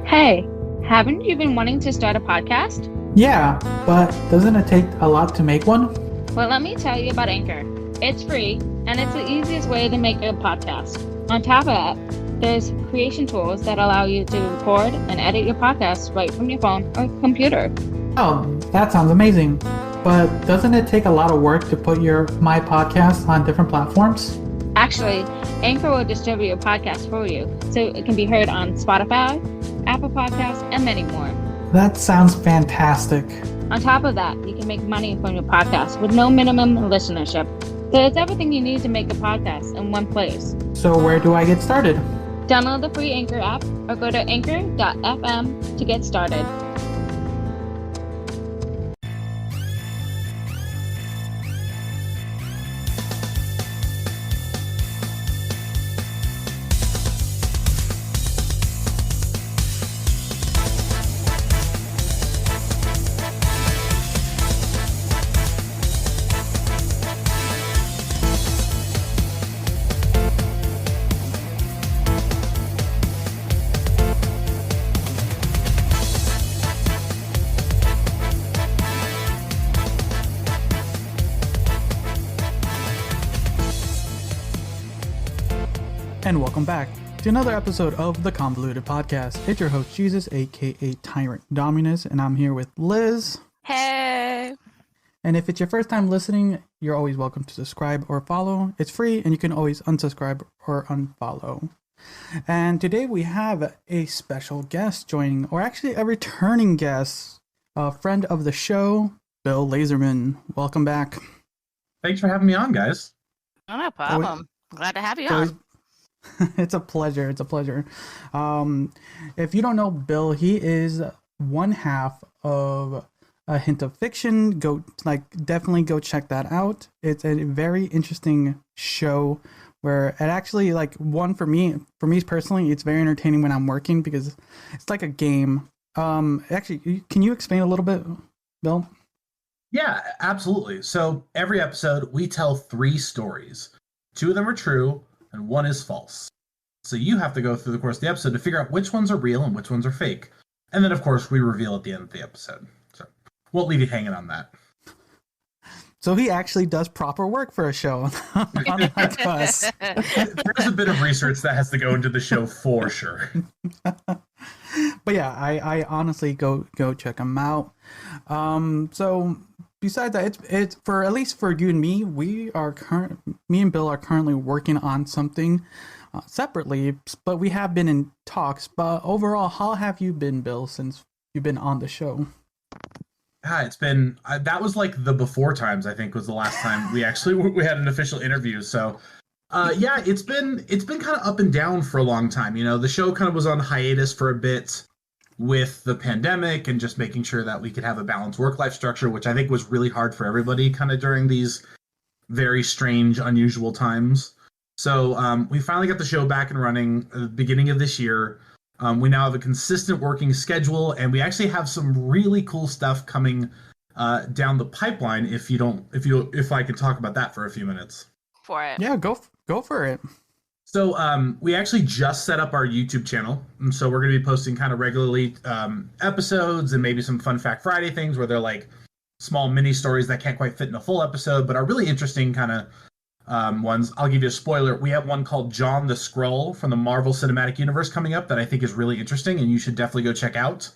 Hey, haven't you been wanting to start a podcast? Yeah, but doesn't it take a lot to make one? Well, let me tell you about Anchor. It's free, and it's the easiest way to make a podcast. On top of that, there's creation tools that allow you to record and edit your podcast right from your phone or computer. Oh, that sounds amazing. But doesn't it take a lot of work to put my podcast on different platforms? Actually, Anchor will distribute your podcast for you, so it can be heard on Spotify, Apple Podcasts, and many more. That sounds fantastic. On top of that, you can make money from your podcast with no minimum listenership. So it's everything you need to make a podcast in one place. So where do I get started? Download the free Anchor app or go to anchor.fm to get started. And welcome back to another episode of the Convoluted podcast. It's your host, Jesus, aka Tyrant Dominus, and I'm here with Liz. Hey! And if it's your first time listening, you're always welcome to subscribe or follow. It's free, and you can always unsubscribe or unfollow. And today we have a special guest joining, or actually a returning guest, a friend of the show, Bill Lazerman. Welcome back. Thanks for having me on, guys. Oh, no problem. Glad to have you on. It's a pleasure. It's a pleasure. If you don't know Bill, he is one half of A Hint of Fiction. Definitely go check that out. It's a very interesting show where it actually, for me personally, it's very entertaining when I'm working because it's like a game. Actually, can you explain a little bit, Bill? Yeah, absolutely. So every episode, we tell 3 stories. 2 of them are true, and 1 is false. So you have to go through the course of the episode to figure out which ones are real and which ones are fake. And then, of course, we reveal at the end of the episode. So won't leave you hanging on that. So he actually does proper work for a show, unlike us. There's a bit of research that has to go into the show for sure. But yeah, I honestly go check him out. So besides that, it's for at least for you and me, me and Bill are currently working on something separately, but we have been in talks. But overall, how have you been, Bill, since you've been on the show? It's been that was like the before times. I think was the last time we had an official interview. So yeah, it's been kind of up and down for a long time. You know, the show kind of was on hiatus for a bit with the pandemic and just making sure that we could have a balanced work-life structure, which I think was really hard for everybody kind of during these very strange, unusual times. So we finally got the show back and running at the beginning of this year. We now have a consistent working schedule, and we actually have some really cool stuff coming down the pipeline. If I could talk about that for a few minutes. For it. Yeah, go for it. So we actually just set up our YouTube channel, and so we're going to be posting kind of regularly episodes and maybe some Fun Fact Friday things where they're like small mini stories that can't quite fit in a full episode, but are really interesting kind of ones. I'll give you a spoiler. We have one called John the Skrull from the Marvel Cinematic Universe coming up that I think is really interesting, and you should definitely go check out.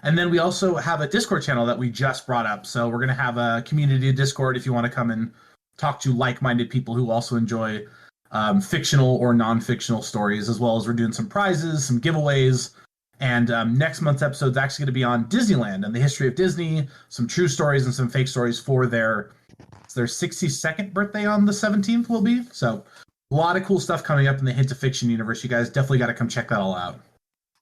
And then we also have a Discord channel that we just brought up, so we're going to have a community Discord if you want to come and talk to like-minded people who also enjoy fictional or non-fictional stories, as well as we're doing some prizes, some giveaways, and next month's episode is actually going to be on Disneyland and the history of Disney, some true stories and some fake stories for their 62nd birthday on the 17th will be. So a lot of cool stuff coming up in the Hint of Fiction universe. You guys definitely got to come check that all out.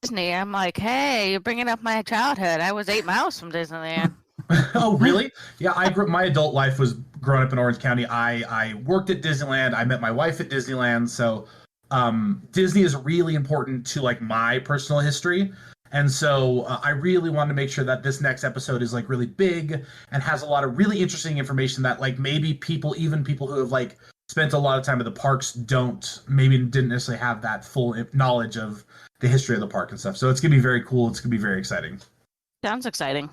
Disney, I'm like, hey, you're bringing up my childhood. I was 8 miles from Disneyland. Oh, really? Yeah, my adult life was growing up in Orange County. I worked at Disneyland. I met my wife at Disneyland. So Disney is really important to like my personal history. And so I really wanted to make sure that this next episode is like really big and has a lot of really interesting information that like maybe people who have like spent a lot of time at the parks didn't necessarily have that full knowledge of the history of the park and stuff. So it's gonna be very cool. It's gonna be very exciting. Sounds exciting.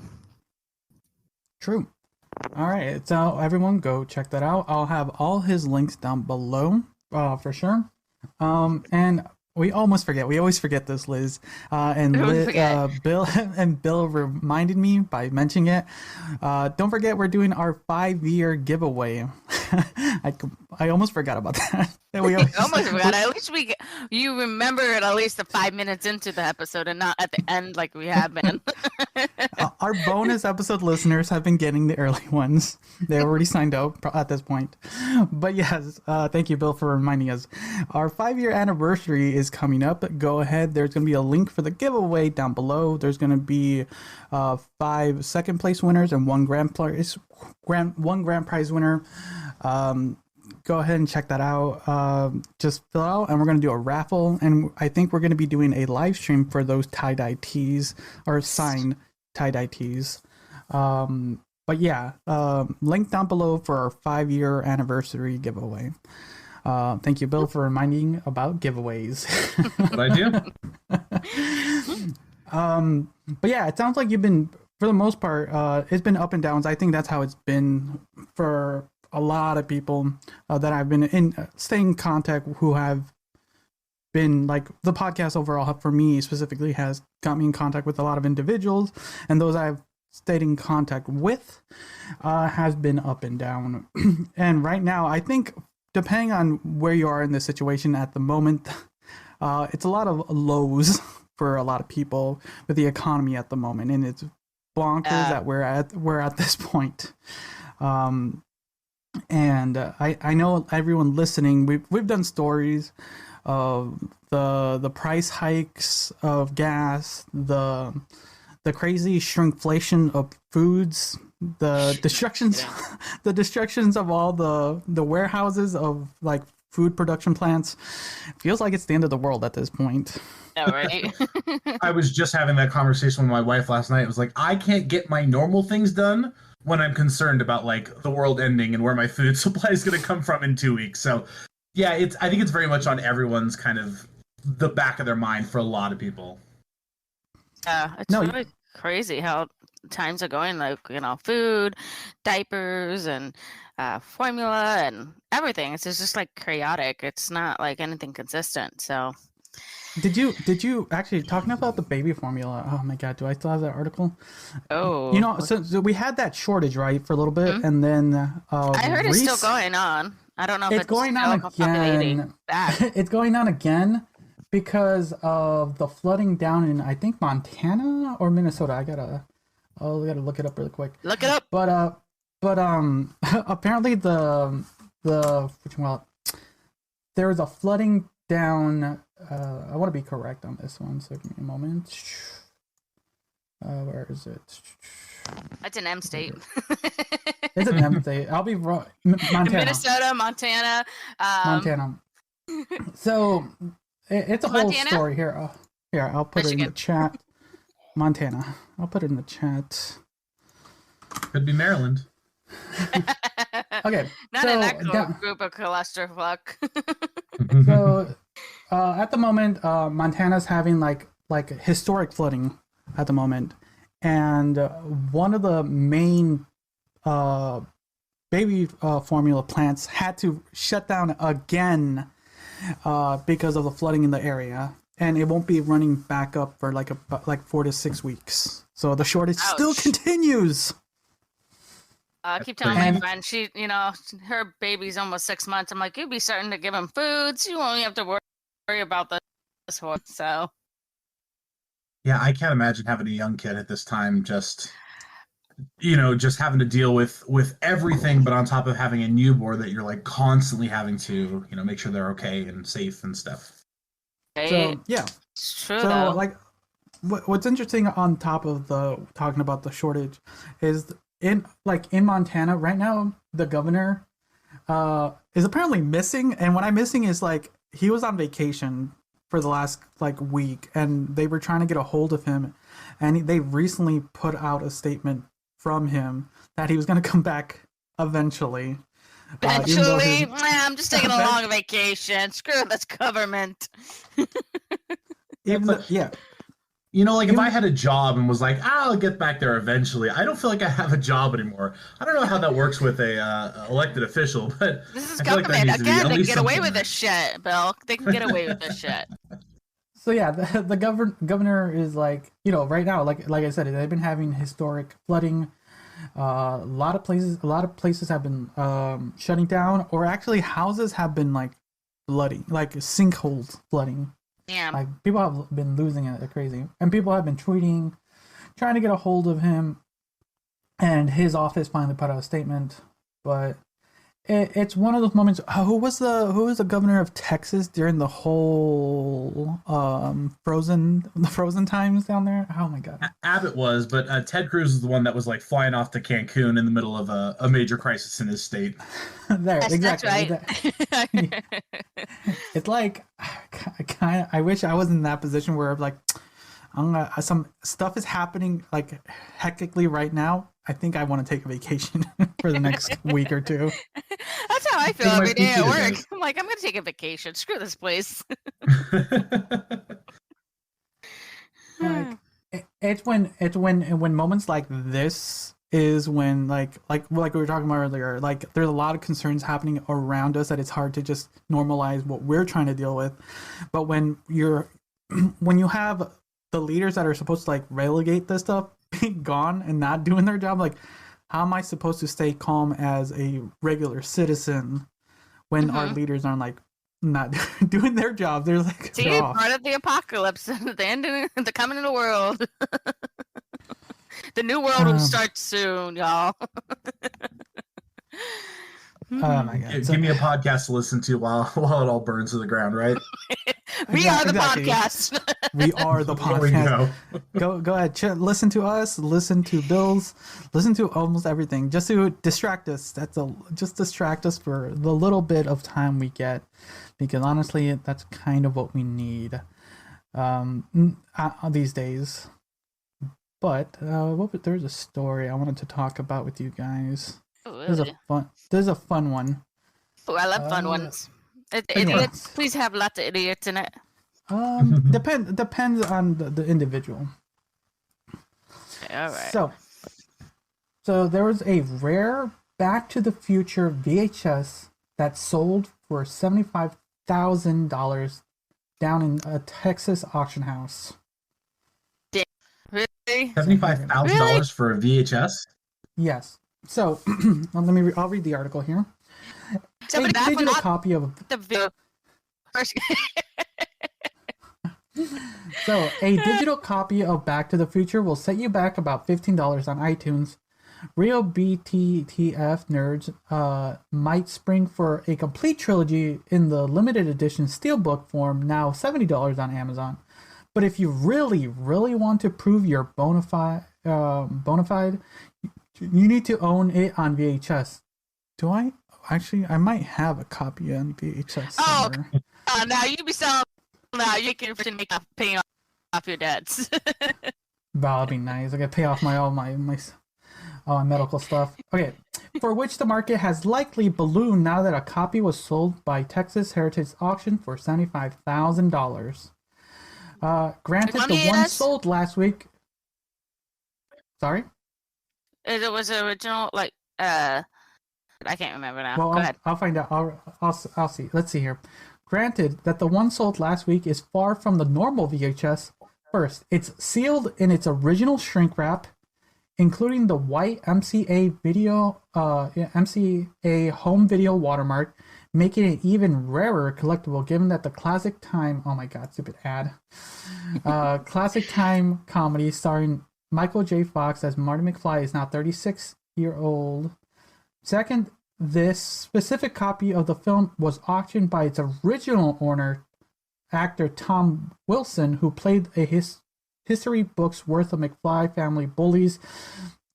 True. All right, so everyone go check that out. I'll have all his links down below, for sure. And we almost forget. We always forget this, Liz. Bill reminded me by mentioning it. Don't forget, we're doing our 5-year giveaway. I almost forgot about that. Almost forgot. At least you remember it at least the 5 minutes into the episode and not at the end like we have been. Our bonus episode listeners have been getting the early ones. They already signed up at this point. But yes, thank you, Bill, for reminding us. Our 5-year anniversary is coming up. Go ahead. There's going to be a link for the giveaway down below. There's going to be 5 second place winners and one grand prize winner. Go ahead and check that out. Just fill out, and we're going to do a raffle. And I think we're going to be doing a live stream for those tie-dye tees, or signed tie-dye tees. But yeah, link down below for our 5-year anniversary giveaway. Thank you, Bill, for reminding about giveaways. What I do. But yeah, it sounds like you've been, for the most part, it's been up and downs. I think that's how it's been for a lot of people that I've been staying in contact, who have been, like, the podcast overall for me specifically has got me in contact with a lot of individuals, and those I've stayed in contact with has been up and down. And right now, I think, depending on where you are in this situation at the moment, it's a lot of lows for a lot of people with the economy at the moment, and it's bonkers that we're at this point. And I know everyone listening, we've done stories of the price hikes of gas, the crazy shrinkflation of foods, the destructions of all the warehouses of, like, food production plants. It feels like it's the end of the world at this point. Yeah, right. I was just having that conversation with my wife last night. It was like, I can't get my normal things done when I'm concerned about, like, the world ending and where my food supply is going to come from in 2 weeks. So yeah, I think it's very much on everyone's kind of the back of their mind for a lot of people. Yeah, it's really crazy how times are going. Like, food, diapers, and formula, and everything. It's just like chaotic. It's not like anything consistent. So, did you actually, talking about the baby formula? Oh my God, do I still have that article? Oh, so we had that shortage, right, for a little bit, and then I heard it's still going on. I don't know if it's going on again. It's going on again because of the flooding down in, I think, Montana or Minnesota. I gotta look it up really quick. Look it up. But apparently there was a flooding down. I want to be correct on this one, so give me a moment. Where is it? It's an M state. It's an M state. I'll be wrong. Montana. Minnesota, Montana. Montana. So it's a whole story here. Here, I'll put it in the chat. Montana. I'll put it in the chat. Could be Maryland. Okay. Not in that group of clusterfuck. So at the moment, Montana's having like historic flooding at the moment, and one of the main baby formula plants had to shut down again because of the flooding in the area, and it won't be running back up for like 4 to 6 weeks. So the shortage still continues. I keep telling my friend, she, her baby's almost 6 months. I'm like, you'll be starting to give him food, so you won't have to worry about this whole. So. Yeah, I can't imagine having a young kid at this time. Just having to deal with everything, but on top of having a newborn that you're like constantly having to, make sure they're okay and safe and stuff. So yeah, it's true. So though. like, what's interesting on top of talking about the shortage is in Montana right now, the governor is apparently missing, and what I'm missing is like he was on vacation for the last week, and they were trying to get a hold of him, and they recently put out a statement from him that he was going to come back eventually. Eventually, I'm just taking a long vacation. Screw this government. Yeah. You know, like if I had a job and was like, I'll get back there eventually. I don't feel like I have a job anymore. I don't know how that works with a elected official, but this is I feel government. like Again, they can get away something. with this shit, Bill. They can get away with this shit. So yeah, the governor is like, right now, like I said, they've been having historic flooding. A lot of places have been shutting down, or actually houses have been like flooding, like sinkholes flooding. Yeah. Like people have been losing it like crazy, and people have been tweeting, trying to get a hold of him, and his office finally put out a statement. But it's one of those moments. Who was the governor of Texas during the whole frozen times down there? Oh my god, Abbott was, but Ted Cruz is the one that was like flying off to Cancun in the middle of a major crisis in his state. Yes, exactly. That's right. It's like I wish I was in that position where like some stuff is happening like hectically right now. I think I want to take a vacation for the next week or two. That's how I feel every day at work. I'm like, I'm going to take a vacation. Screw this place. Like, it's when moments like this is when like we were talking about earlier, like there's a lot of concerns happening around us that it's hard to just normalize what we're trying to deal with. But when you have the leaders that are supposed to like relegate this stuff gone and not doing their job, like how am I supposed to stay calm as a regular citizen when our leaders aren't like not doing their job? They're like, see, part of the apocalypse, the end of the coming of the world. The new world will start soon, y'all. Oh my god! Give me a podcast to listen to while it all burns to the ground, right? We are the podcast. We are the podcast. Go ahead, listen to us, listen to Bill's, listen to almost everything, just to distract us. Just distract us for the little bit of time we get, because honestly, that's kind of what we need these days. But there's a story I wanted to talk about with you guys. Oh, really? There's a fun one. Oh, I love fun ones. Idiots. Please have lots of idiots in it. Depends on the individual. Okay, all right. So there was a rare Back to the Future VHS that sold for $75,000 down in a Texas auction house. Really? $75,000 for a VHS? Yes. So I'll read the article here. A digital copy of So a digital copy of Back to the Future will set you back about $15 on iTunes. Real BTTF nerds might spring for a complete trilogy in the limited edition steelbook form, now $70 on Amazon. But if you really, really want to prove your bona fide, you need to own it on VHS. Do I? Actually, I might have a copy on VHS somewhere. Oh, now you be selling. Now you can make paying off your debts. That'll be nice. I gotta pay off all my medical stuff. Okay, for which the market has likely ballooned now that a copy was sold by Texas Heritage Auction for $75,000. Granted, the one sold last week. Sorry? It was original, like, I can't remember now. Well, Go ahead. I'll find out. I'll see. Let's see here. Granted that the one sold last week is far from the normal VHS. First, it's sealed in its original shrink wrap, including the white MCA home video watermark, making it even rarer collectible given that the classic time, oh my god, stupid ad, classic time comedy starring Michael J. Fox as Marty McFly is now 36-year-old. Second, this specific copy of the film was auctioned by its original owner, actor Tom Wilson, who played a history book's worth of McFly family bullies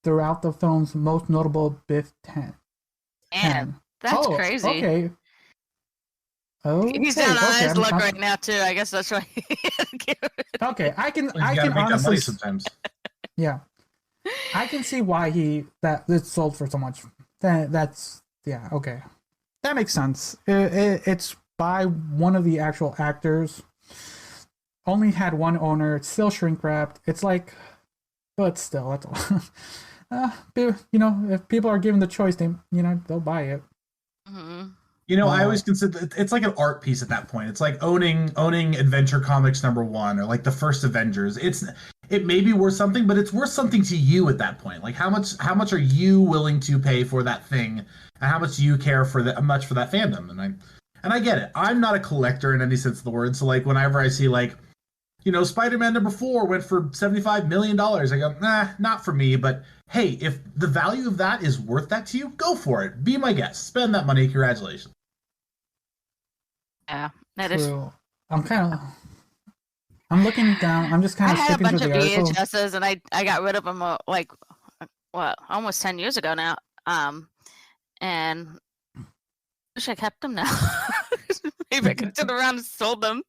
throughout the film's most notable Biff 10. Man, that's crazy. Okay. He's down on his luck right now too. I guess that's why. Okay, I can make honestly sometimes. Yeah, I can see why it's sold for so much. That's okay. that makes sense. It's by one of the actual actors. Only had one owner. It's still shrink wrapped. It's like, but still, that's all. If people are given the choice, they'll buy it. Mm-hmm. I always consider it's like an art piece at that point. It's like owning Adventure Comics #1 or like the first Avengers. It may be worth something, but it's worth something to you at that point. Like how much are you willing to pay for that thing, and how much do you care for that much for that fandom? And I get it. I'm not a collector in any sense of the word. So like whenever I see like, Spider-Man #4 went for $75 million, I go, nah, not for me. But hey, if the value of that is worth that to you, go for it. Be my guest. Spend that money. Congratulations. Yeah, that True. I'm looking down. I'm just kind of skipping through the article. I had a bunch of VHSs, and I got rid of them almost 10 years ago now. And I wish I kept them now. Maybe I could turn around and sold them.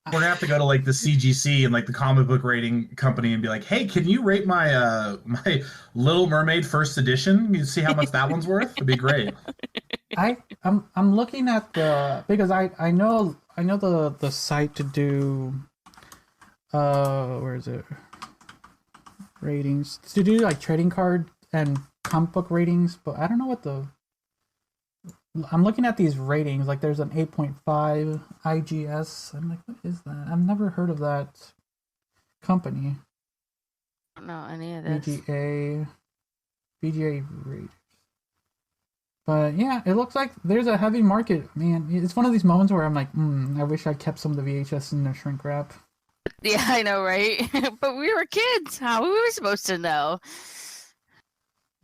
We're gonna have to go to like the CGC and like the comic book rating company and be like, hey, can you rate my my Little Mermaid first edition? You see how much that one's worth? It'd be great. I'm looking at because I know the site to do where is it, ratings, to do like trading card and comic book ratings, but I don't know what I'm looking at these ratings. Like there's an 8.5 IGS. I'm like, what is that? I've never heard of that company. I don't know any of this. VGA ratings. But yeah, it looks like there's a heavy market, man. It's one of these moments where I'm like, I wish I kept some of the VHS in the shrink wrap. Yeah, I know, right? But we were kids. How were we supposed to know?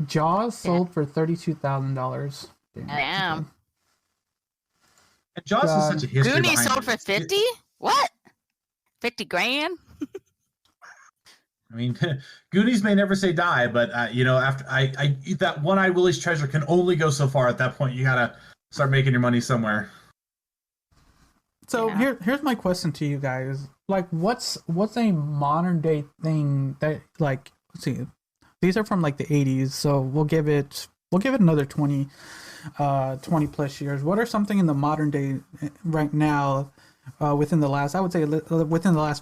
Jaws sold for $32,000. Damn. And Jaws is such a history. Goonies sold for 50? What? 50 grand? I mean, Goonies may never say die, but after I that One-Eyed Willie's Treasure can only go so far. At that point, you gotta start making your money somewhere. So here's my question to you guys: like, what's a modern day thing that, like, let's see, these are from like the 80s, so we'll give it another 20 plus years. What are something in the modern day right now, within the last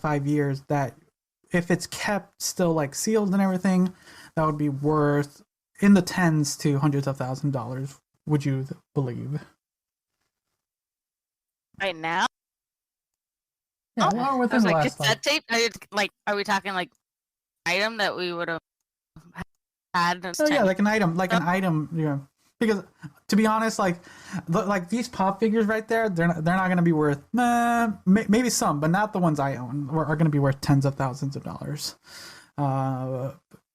5 years, that if it's kept still like sealed and everything, that would be worth in the tens to hundreds of $1,000s, would you believe? Right now? Yeah, well, within the last cassette tape? Are we talking like item that we would have had? Oh yeah, like an item, because to be honest, like these pop figures right there, they're not going to be worth maybe some, but not the ones I own are going to be worth tens of thousands of dollars.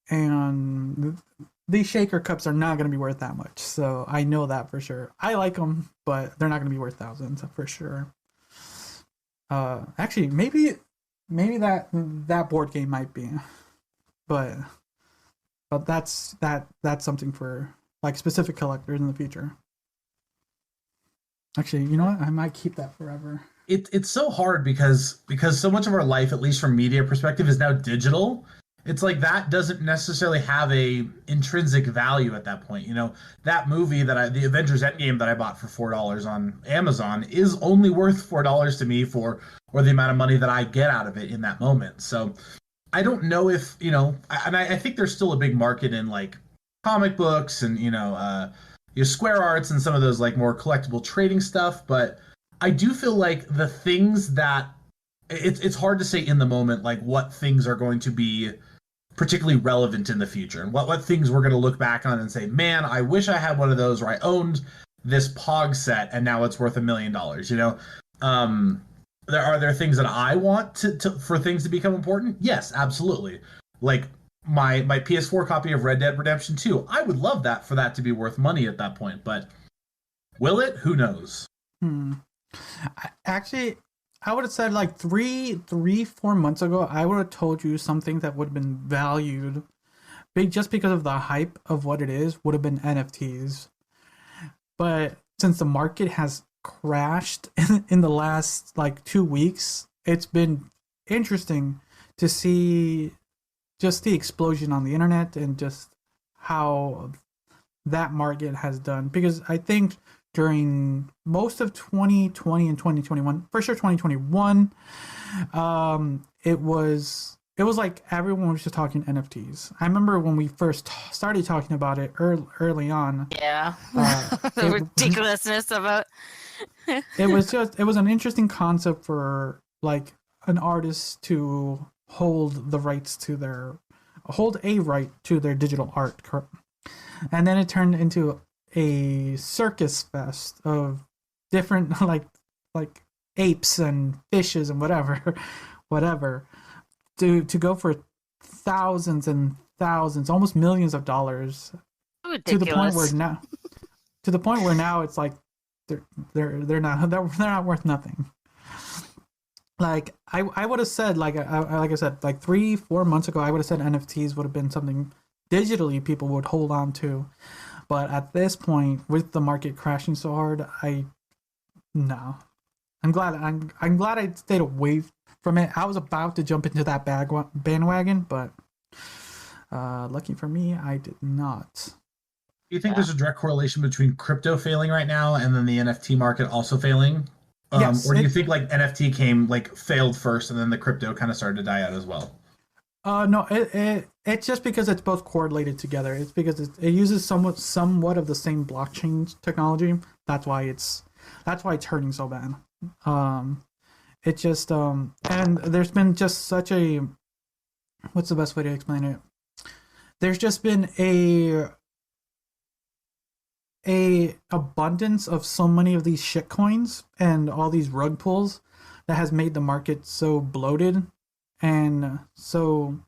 And these shaker cups are not going to be worth that much, so I know that for sure. I like them, but they're not going to be worth thousands for sure. Actually, maybe that board game might be, but that's something for like specific collectors in the future. Actually, you know what? I might keep that forever. It's so hard because so much of our life, at least from media perspective, is now digital. It's like that doesn't necessarily have a intrinsic value at that point. That movie the Avengers Endgame that I bought for $4 on Amazon is only worth $4 to me or the amount of money that I get out of it in that moment. So I don't know if, I think there's still a big market in like comic books and, your Square Arts and some of those like more collectible trading stuff. But I do feel like the things that it's hard to say in the moment, like what things are going to be particularly relevant in the future and what things we're going to look back on and say, man, I wish I had one of those, or I owned this Pog set and now it's worth $1 million. Are there things that I want to for things to become important? Yes, absolutely. Like my PS4 copy of Red Dead Redemption 2. I would love that for that to be worth money at that point, but will it? Who knows? Actually, I would have said like 4 months ago, I would have told you something that would have been valued big just because of the hype of what it is, would have been NFTs. But since the market has crashed in the last like 2 weeks, it's been interesting to see just the explosion on the internet and just how that market has done, because I think during most of 2020 and 2021, for sure 2021, it was like everyone was just talking NFTs. I remember when we first started talking about it early on. Yeah, the ridiculousness of it. It was an interesting concept for like an artist to hold a right to their digital art, and then it turned into a circus fest of different like apes and fishes and whatever to go for thousands and thousands, almost millions of dollars. Ridiculous. To the point where now it's like they're not worth nothing. Like I would have said, like I said, like 3-4 months ago, I would have said NFTs would have been something digitally people would hold on to, but at this point, with the market crashing so hard, no. I'm glad I stayed away from it. I was about to jump into that bandwagon, but lucky for me, I did not. Do you think there's a direct correlation between crypto failing right now and then the NFT market also failing? Yes, or do you think like NFT failed first and then the crypto kind of started to die out as well? No, it's just because it's both correlated together. It's because it uses somewhat of the same blockchain technology. That's why it's hurting so bad. It just and there's been just such a, what's the best way to explain it? There's just been a abundance of so many of these shit coins and all these rug pulls that has made the market so bloated and so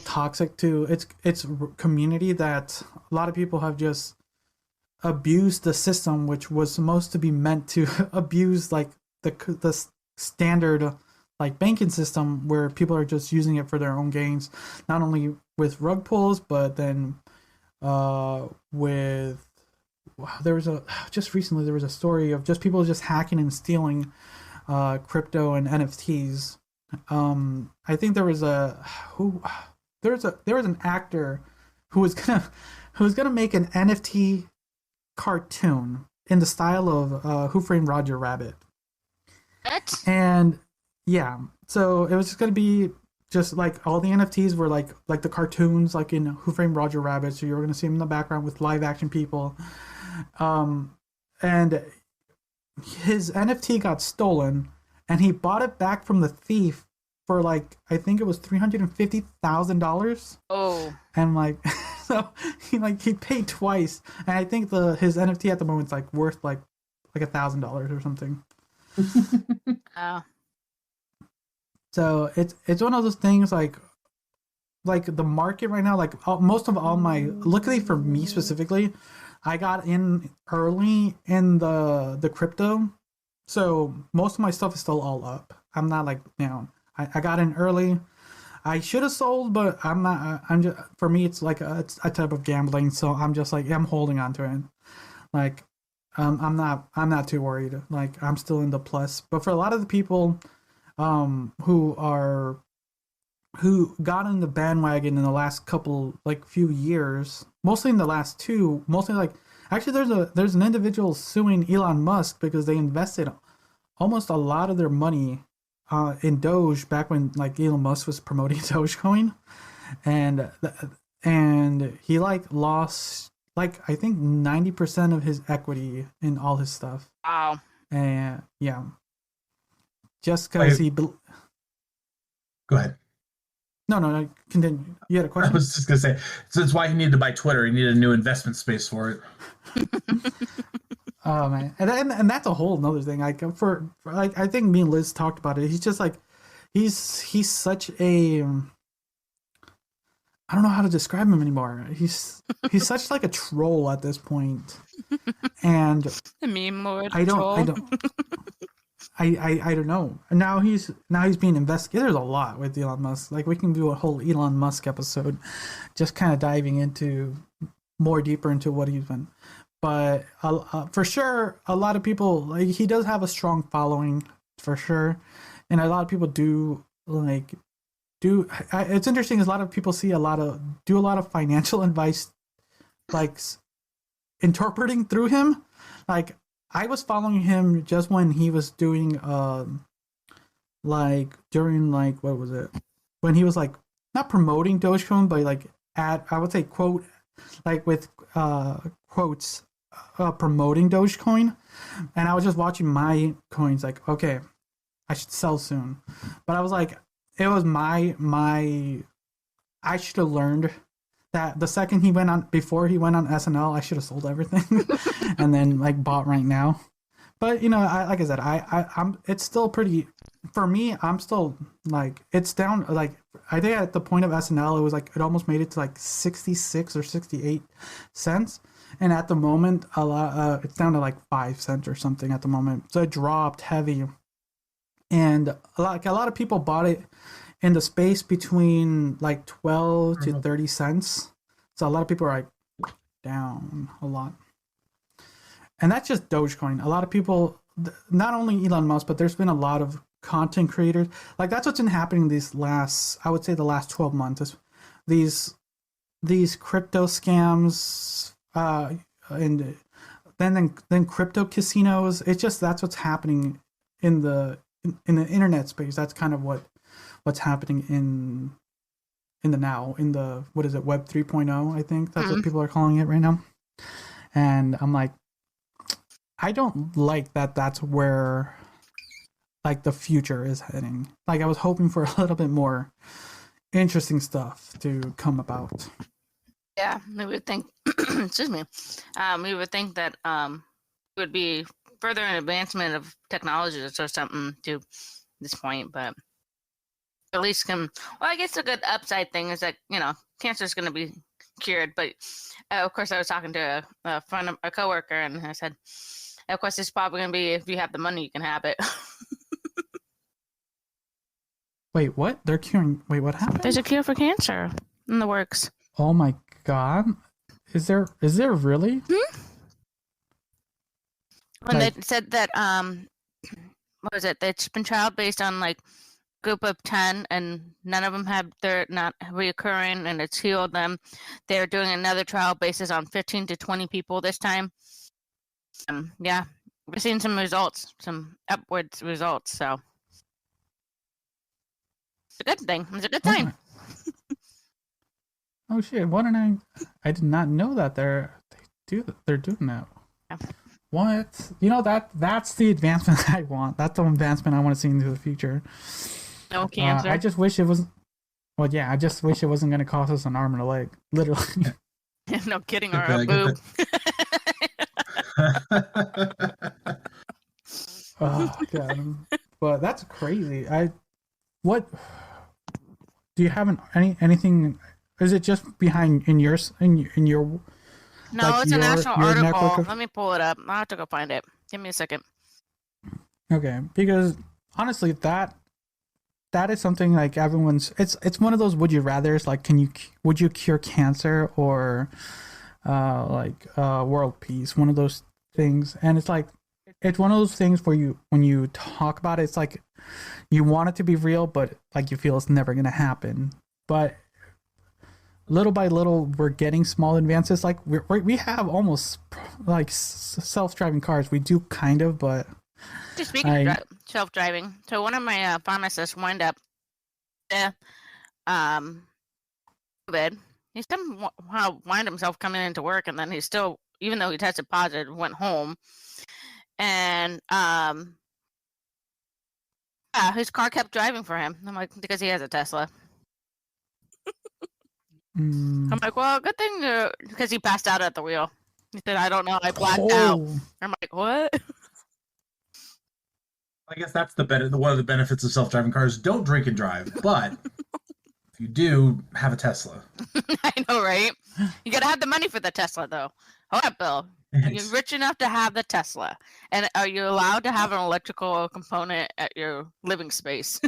toxic to its community that a lot of people have just abused the system, which was supposed to be meant to abuse like the standard like banking system, where people are just using it for their own gains, not only with rug pulls, but then recently there was a story of just people just hacking and stealing crypto and NFTs. I think there was an actor who was gonna make an NFT cartoon in the style of Who Framed Roger Rabbit. What? And yeah, so it was just gonna be just like all the NFTs were like the cartoons, like in Who Framed Roger Rabbit. So you were gonna see him in the background with live action people, and his NFT got stolen, and he bought it back from the thief for like, I think it was $350,000. Oh. And like, so he paid twice, and I think his NFT at the moment's like worth like $1,000 or something. Oh. So it's one of those things like the market right now, like most of all luckily for me specifically, I got in early in the crypto, so most of my stuff is still all up. I'm not like down. I got in early. I should have sold, but I'm not. I'm just, for me, it's like a type of gambling. So I'm just like, I'm holding on to it. Like, I'm not too worried. Like, I'm still in the plus. But for a lot of the people, who got in the bandwagon in the last few years, mostly in the last two, actually there's an individual suing Elon Musk because they invested almost a lot of their money in Doge back when like Elon Musk was promoting Dogecoin, and he lost I think 90% of his equity in all his stuff. Wow. And yeah, just because Go ahead. No, continue. You had a question? I was just gonna say, so that's why he needed to buy Twitter. He needed a new investment space for it. Oh man, and that's a whole another thing. I think me and Liz talked about it. He's just like, he's such a, I don't know how to describe him anymore. He's such like a troll at this point, and The meme lord. I don't know. And now he's being investigated. There's a lot with Elon Musk. Like, we can do a whole Elon Musk episode, just kind of diving into more deeper into what he's been. But for sure, a lot of people, like, he does have a strong following for sure, and a lot of people do. It's interesting. Is a lot of people do a lot of financial advice like interpreting through him. Like I was following him just when he was doing like during like what was it? When he was like not promoting Dogecoin, but like I would say quote like with quotes promoting Dogecoin, and I was just watching my coins like okay, I should sell soon, but I was like it was my I should have learned that the second he went on before he went on SNL, I should have sold everything and then like bought right now. But you know, like I said, I'm it's still pretty for me. I'm still like it's down. Like I think at the point of SNL, it was like it almost made it to like 66 or 68 cents, and at the moment, a lot it's down to like 5 cents or something at the moment. So it dropped heavy, and a lot of people bought it in the space between like 12 to 30 cents. So a lot of people are like down a lot. And that's just Dogecoin. A lot of people, not only Elon Musk, but there's been a lot of content creators. Like that's what's been happening these last, I would say the last 12 months is these crypto scams, and then crypto casinos. It's just, that's what's happening in the internet space. That's kind of what's happening in the now, in the, what is it, Web 3.0, I think that's what people are calling it right now. And I'm like, I don't like that that's where like the future is heading. Like I was hoping for a little bit more interesting stuff to come about. Yeah, we would think excuse me. We would think that it would be further an advancement of technologies or something to this point, but at least I guess a good upside thing is that, you know, cancer is going to be cured. But of course, I was talking to a friend, a coworker, and I said, of course, it's probably going to be if you have the money, you can have it. Wait, what? They're curing? Wait, what happened? There's a cure for cancer in the works. Oh my god! Is there really? When they said that what was it? It's been trial based on like group of 10 and none of them they're not reoccurring and it's healed them. They're doing another trial based on 15 to 20 people this time. Yeah, we're seeing some results, some upwards results, so it's a good thing. It's a good time. Oh shit, I did not know that they're doing that. Yeah. What? You know, that's the advancement I want. That's the advancement I want to see into the future. No cancer. I just wish it was. Well, yeah, I just wish it wasn't going to cost us an arm and a leg, literally. No kidding, or a boob. Oh god, but that's crazy. What do you have anything? Is it just behind in your? No, like it's a national article. Let me pull it up. I'll have to go find it. Give me a second. Okay, because honestly, that is something like everyone's. It's one of those would you rather's. Like, would you cure cancer or world peace? One of those things, and it's like it's one of those things where when you talk about it, it's like you want it to be real, but like you feel it's never gonna happen. But little by little, we're getting small advances. Like we have almost like self-driving cars. We do kind of, but just speaking of self-driving, so one of my pharmacists wound up COVID. He somehow wind himself coming into work, and then he still, even though he tested positive, went home. And his car kept driving for him. I'm like, because he has a Tesla. I'm like, well, good thing because he passed out at the wheel. He said, I don't know, I blacked out. I'm like, what? I guess that's one of the benefits of self-driving cars. Don't drink and drive, but if you do, have a Tesla. I know, right? You gotta have the money for the Tesla, though. Hold up, Bill. Are you rich enough to have the Tesla? And are you allowed to have an electrical component at your living space?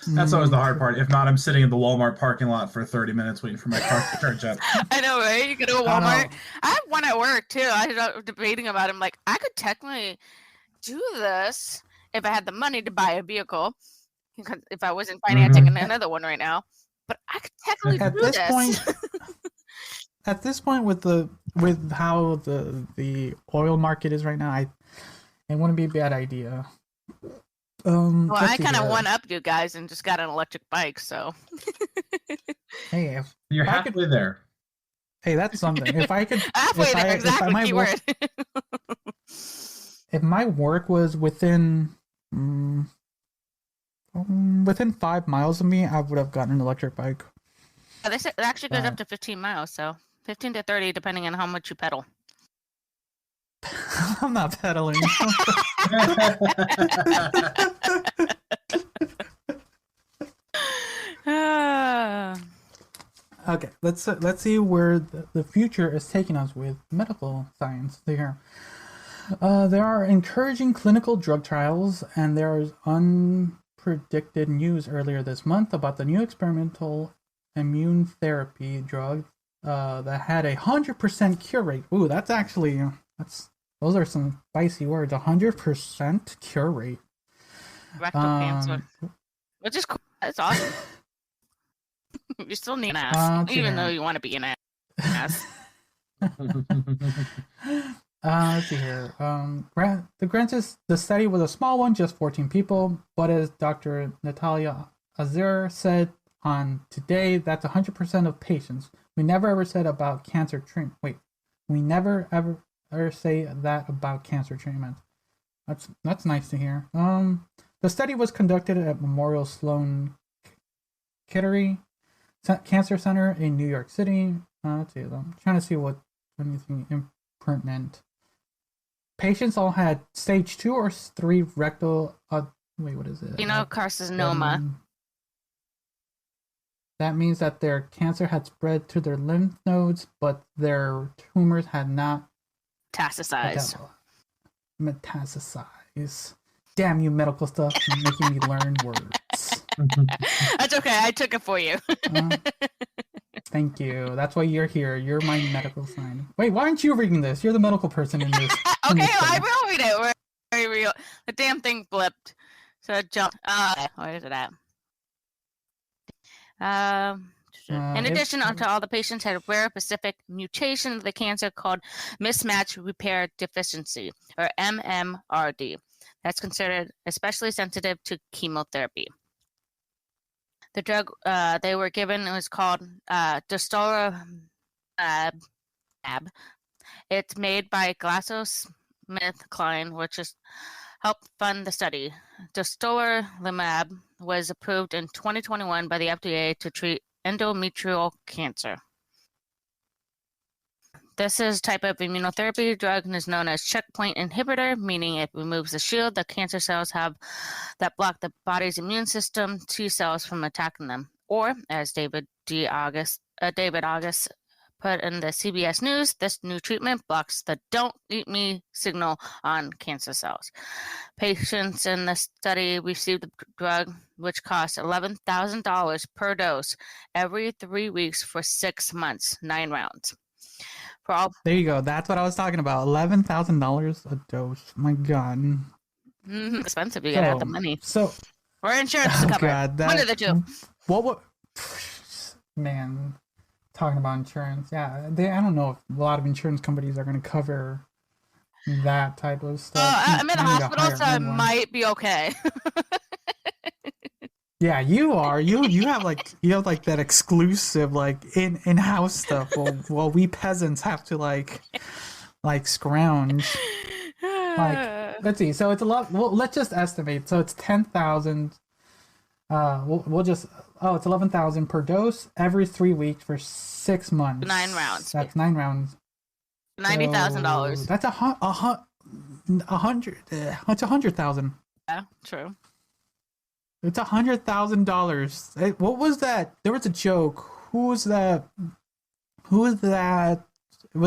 That's always the hard part. If not, I'm sitting in the Walmart parking lot for 30 minutes waiting for my car to charge up. I know, right? You go to Walmart. I have one at work, too. I was debating about it. I'm like, I could technically do this if I had the money to buy a vehicle, if I wasn't financing another one right now. But I could technically do this. at this point with how the oil market is right now, it wouldn't be a bad idea. Well, I kind of one up you guys and just got an electric bike, so. Hey, you're halfway there. Hey, that's something. If I could halfway there, exactly. Keyword. If my work was within 5 miles of me, I would have gotten an electric bike. They said it actually goes up to 15 miles, so 15 to 30, depending on how much you pedal. I'm not pedaling. Okay, let's see where the future is taking us with medical science here. There are encouraging clinical drug trials, and there is unpredicted news earlier this month about the new experimental immune therapy drug that had 100% cure rate. Ooh, those are some spicy words. 100% cure rate. Rectal cancer, which is cool. That's awesome. You still need an ass, even though you want to be an ass. Let's see here. The study was a small one, just 14 people, but as Dr. Natalia Azir said on Today, that's 100% of patients. We never ever said about cancer treatment. Wait, we never ever say that about cancer treatment. That's nice to hear. The study was conducted at Memorial Sloan Kettering Cancer Center in New York City. Let's see. I'm trying to see what anything impertinent. Patients all had stage 2 or 3 rectal. Wait, what is it? Carcinoma. That means that their cancer had spread to their lymph nodes, but their tumors had not metastasized. Damn you, medical stuff! You're making me learn words. That's okay. I took it for you. Thank you. That's why you're here. You're my medical sign. Wait, why aren't you reading this? You're the medical person in this. Okay, I will read it. We're very real. The damn thing blipped. So it jumped. Where is it at? In addition, to all the patients had a rare specific mutation of the cancer called mismatch repair deficiency, or MMRD. That's considered especially sensitive to chemotherapy. The drug they were given was called dostarlimab. It's made by GlaxoSmithKline, which has helped fund the study. Dostarlimab was approved in 2021 by the FDA to treat endometrial cancer. This is a type of immunotherapy drug and is known as checkpoint inhibitor, meaning it removes the shield that cancer cells have that block the body's immune system T cells from attacking them. Or, as David August put in the CBS News, this new treatment blocks the "don't eat me" signal on cancer cells. Patients in the study received the drug, which costs $11,000 per dose every 3 weeks for 6 months, 9 rounds. There you go. That's what I was talking about. $11,000 a dose. My God. Expensive. You gotta have the money. So, or insurance to cover. God, one of the two. Man, talking about insurance. Yeah, I don't know if a lot of insurance companies are going to cover that type of stuff. I'm in a hospital, so I might be okay. Yeah, you are. You have that exclusive in-house stuff. While we peasants have to like scrounge. Let's see. So it's a lot. Well, let's just estimate. So it's 10,000. It's 11,000 per dose every 3 weeks for 6 months. 9 rounds. That's 9 rounds. $90,000. That's That's 100,000. Yeah, true. It's $100,000. What was that? There was a joke. Who was that? Was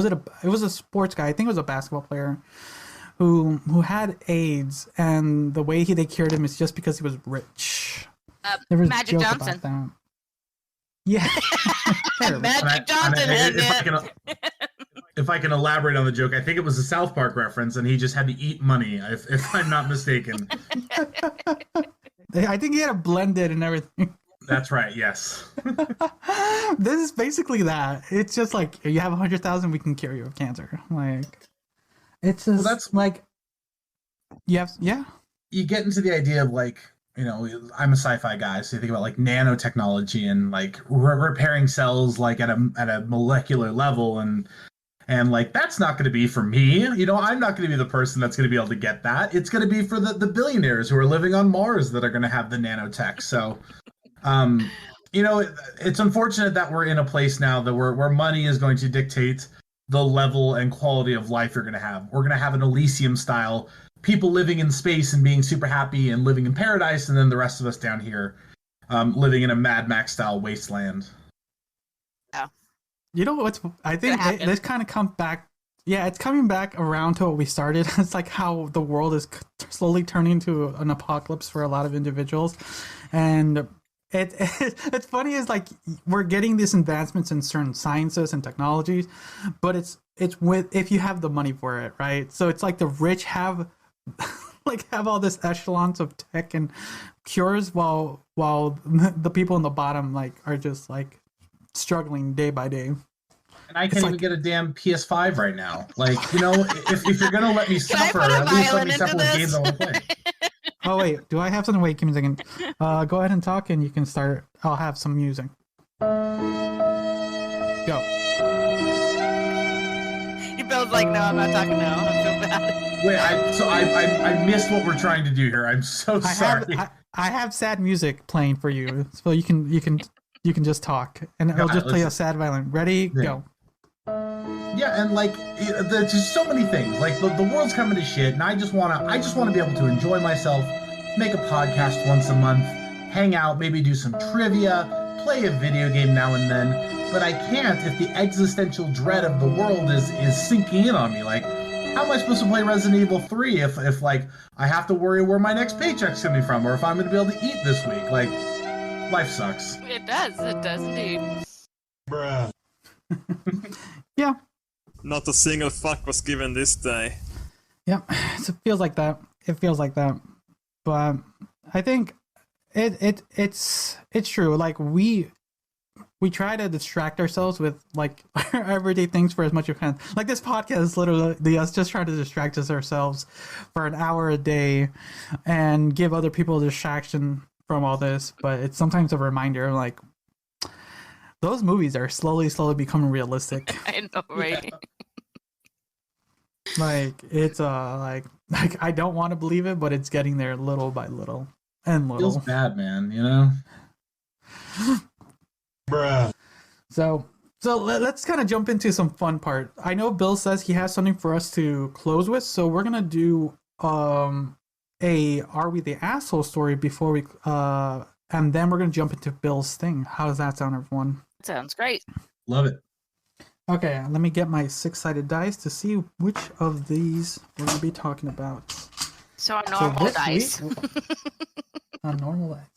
it a sports guy? I think it was a basketball player who had AIDS, and the way they cured him is just because he was rich. There was Magic a joke Johnson. about that. Yeah. Magic Johnson. If I can elaborate on the joke, I think it was a South Park reference, and he just had to eat money, if I'm not mistaken. I think he had a blended and everything. That's right. Yes. This is basically that. It's just like you have 100,000, we can cure you of cancer. Like, it's just that's like, yeah. You get into the idea of like, I'm a sci-fi guy, so you think about like nanotechnology and like repairing cells like at a molecular level, and like that's not going to be for me. I'm not going to be the person that's going to be able to get that. It's going to be for the billionaires who are living on Mars that are going to have the nanotech. So, it's unfortunate that we're in a place now that where money is going to dictate the level and quality of life you're going to have. We're going to have an Elysium style people living in space and being super happy and living in paradise, and then the rest of us down here living in a Mad Max style wasteland. Yeah. You know what's? I think this kind of comes back. Yeah, it's coming back around to what we started. It's like how the world is slowly turning into an apocalypse for a lot of individuals, and it's funny is like we're getting these advancements in certain sciences and technologies, but it's with if you have the money for it, right? So it's like the rich have have all this echelons of tech and cures while the people in the bottom are just struggling day by day. And I can't even get a damn PS5 right now. If you're gonna let me suffer, at least let me suffer with games I want to play. Oh wait, do I have something? Wait, give me a second. Go ahead and talk, and you can start. I'll have some music. Go. Bill's like, no, I'm not talking now. I feel bad. Wait, I missed what we're trying to do here. I'm so sorry. I have sad music playing for you, so you can just talk, and I'll just play a sad violin. Ready, go. Yeah, and there's just so many things. Like the world's coming to shit, and I just wanna be able to enjoy myself, make a podcast once a month, hang out, maybe do some trivia, play a video game now and then. But I can't if the existential dread of the world is sinking in on me. Like, how am I supposed to play Resident Evil 3 if I have to worry where my next paycheck's coming from, or if I'm gonna be able to eat this week? Like, life sucks. It does indeed. Bruh. Yeah. Not a single fuck was given this day. Yep, it feels like that. But I think it's true. Like we try to distract ourselves with everyday things for as much as we can. Like this podcast is literally us just trying to distract ourselves for an hour a day and give other people a distraction from all this. But it's sometimes a reminder, those movies are slowly becoming realistic. I know, right? It's I don't want to believe it, but it's getting there little by little and little. Feels bad, man. Bruh. So let's kind of jump into some fun part. I know Bill says he has something for us to close with, so we're gonna do a Are We the Asshole story before we and then we're gonna jump into Bill's thing. How does that sound, everyone? Sounds great. Love it. Okay, let me get my 6-sided dice to see which of these we're gonna be talking about. So a normal dice. A normal dice.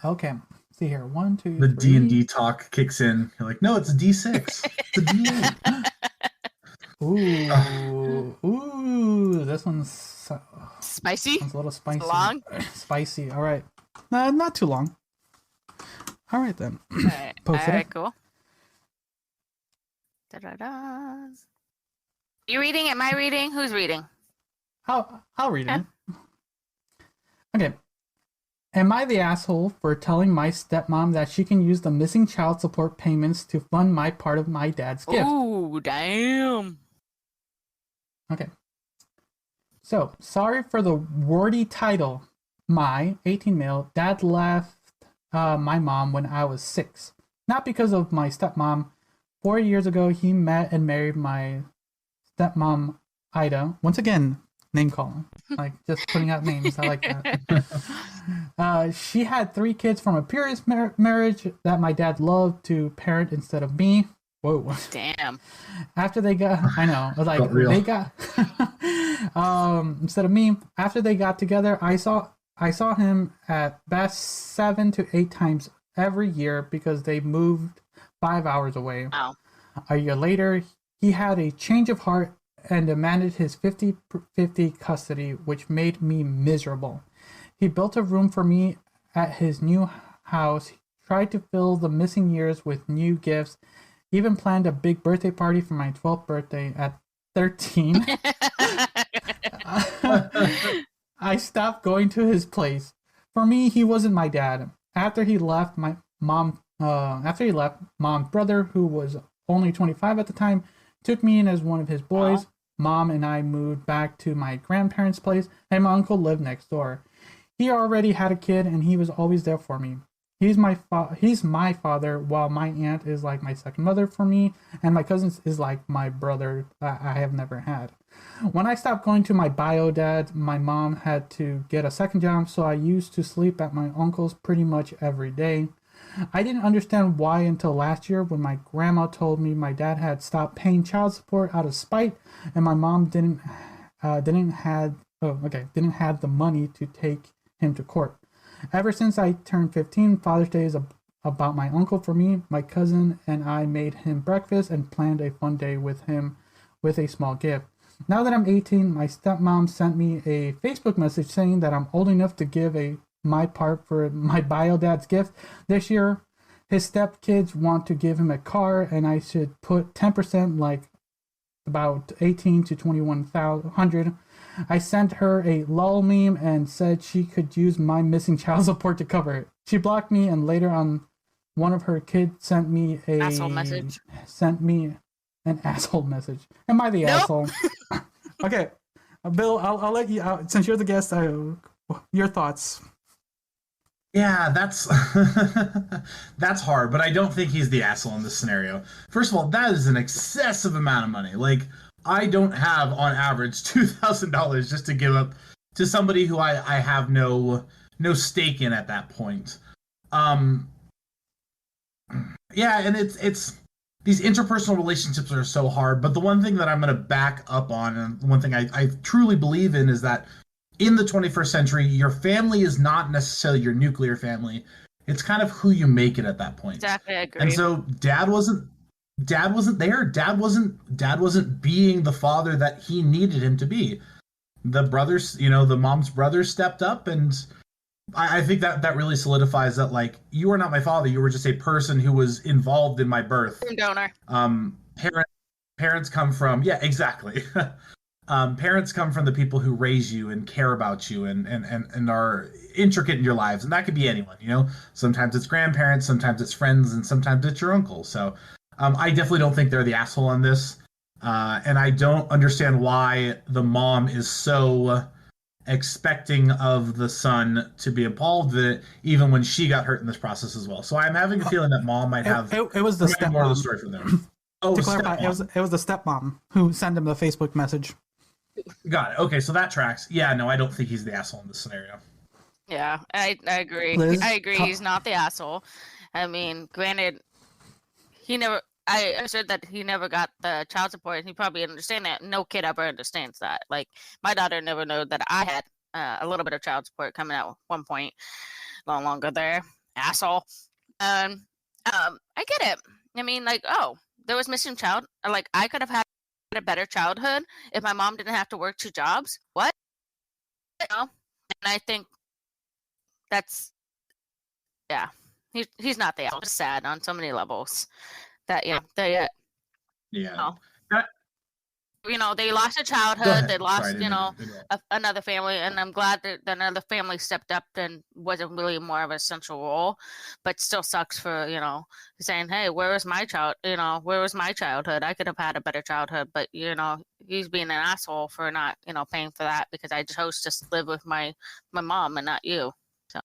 Okay. See here, 1, 2, The 3. D&D talk kicks in. You're like, no, it's a D6. It's a D8. Ooh, this one's spicy. It's a little spicy. Long. Spicy. All right, not too long. All right then. All right, cool. Da-da-da. You reading? Am I reading? Who's reading? I'll read it. Okay. Am I the asshole for telling my stepmom that she can use the missing child support payments to fund my part of my dad's gift? Ooh, damn. Okay. So, sorry for the wordy title. My 18 male dad left my mom when I was 6. Not because of my stepmom. 4 years ago, he met and married my stepmom, Ida. Once again, name calling. Just putting out names. I like that. She had 3 kids from a previous marriage that my dad loved to parent instead of me. Whoa. Damn. After they got, I know, they got, instead of me, after they got together, I saw him at best 7 to 8 times every year because they moved 5 hours away. Wow. A year later, he had a change of heart and demanded his 50-50 custody, which made me miserable. He built a room for me at his new house, tried to fill the missing years with new gifts, even planned a big birthday party for my 12th birthday at 13. I stopped going to his place. For me, he wasn't my dad. After he left, mom's brother, who was only 25 at the time, took me in as one of his boys. Wow. Mom and I moved back to my grandparents' place, and my uncle lived next door. He already had a kid, and he was always there for me. He's my father, while my aunt is like my second mother for me, and my cousins is like my brother I have never had. When I stopped going to my bio dad, my mom had to get a second job, so I used to sleep at my uncle's pretty much every day. I didn't understand why until last year when my grandma told me my dad had stopped paying child support out of spite, and my mom didn't have the money to take him to court. Ever since I turned 15, Father's Day is about my uncle for me. My cousin and I made him breakfast and planned a fun day with him with a small gift. Now that I'm 18, my stepmom sent me a Facebook message saying that I'm old enough to give my part for my bio dad's gift this year. His stepkids want to give him a car, and I should put 10%, like about 18 to 2100. I sent her a lol meme and said she could use my missing child support to cover it. She blocked me, and later on, one of her kids sent me an asshole message. Am I the asshole? Okay, Bill, I'll let you out since you're the guest. Your thoughts. Yeah, that's that's hard, but I don't think he's the asshole in this scenario. First of all, that is an excessive amount of money. Like, I don't have, on average, $2,000 just to give up to somebody who I have no stake in at that point. Yeah, and it's these interpersonal relationships are so hard. But the one thing that I'm going to back up on, and one thing I truly believe in, is that in the 21st century, your family is not necessarily your nuclear family. It's kind of who you make it at that point. Exactly, I agree. And so dad wasn't there. Dad wasn't being the father that he needed him to be. The brothers, the mom's brothers stepped up, and I think that really solidifies that, like, you are not my father. You were just a person who was involved in my birth. Donor. Parents come from, yeah, exactly. Parents come from the people who raise you and care about you and are intricate in your lives. And that could be anyone, Sometimes it's grandparents, sometimes it's friends, and sometimes it's your uncle. So I definitely don't think they're the asshole on this. And I don't understand why the mom is so expecting of the son to be involved in it, even when she got hurt in this process as well. So I'm having a feeling that mom might have it was the stepmom. More of the story for them. To clarify, it was the stepmom who sent him the Facebook message. Got it. Okay, so that tracks. Yeah, no, I don't think he's the asshole in this scenario. Yeah, I agree. Liz? I agree. He's not the asshole. I mean, granted, I said that he never got the child support, and he probably understand that. No kid ever understands that. Like, my daughter never knew that I had a little bit of child support coming out at one point. No longer there. Asshole. I get it. I mean, like, oh, there was missing child. Like, I could have had a better childhood if my mom didn't have to work 2 jobs. What? And I think that's, yeah, he's not the asshole. It's sad on so many levels that, yeah. They lost a childhood. They lost, another family, and I'm glad that another family stepped up and wasn't really more of a central role, but still sucks for, saying, hey, where was my childhood? I could have had a better childhood, but, he's being an asshole for not, paying for that because I chose to live with my mom and not you. So,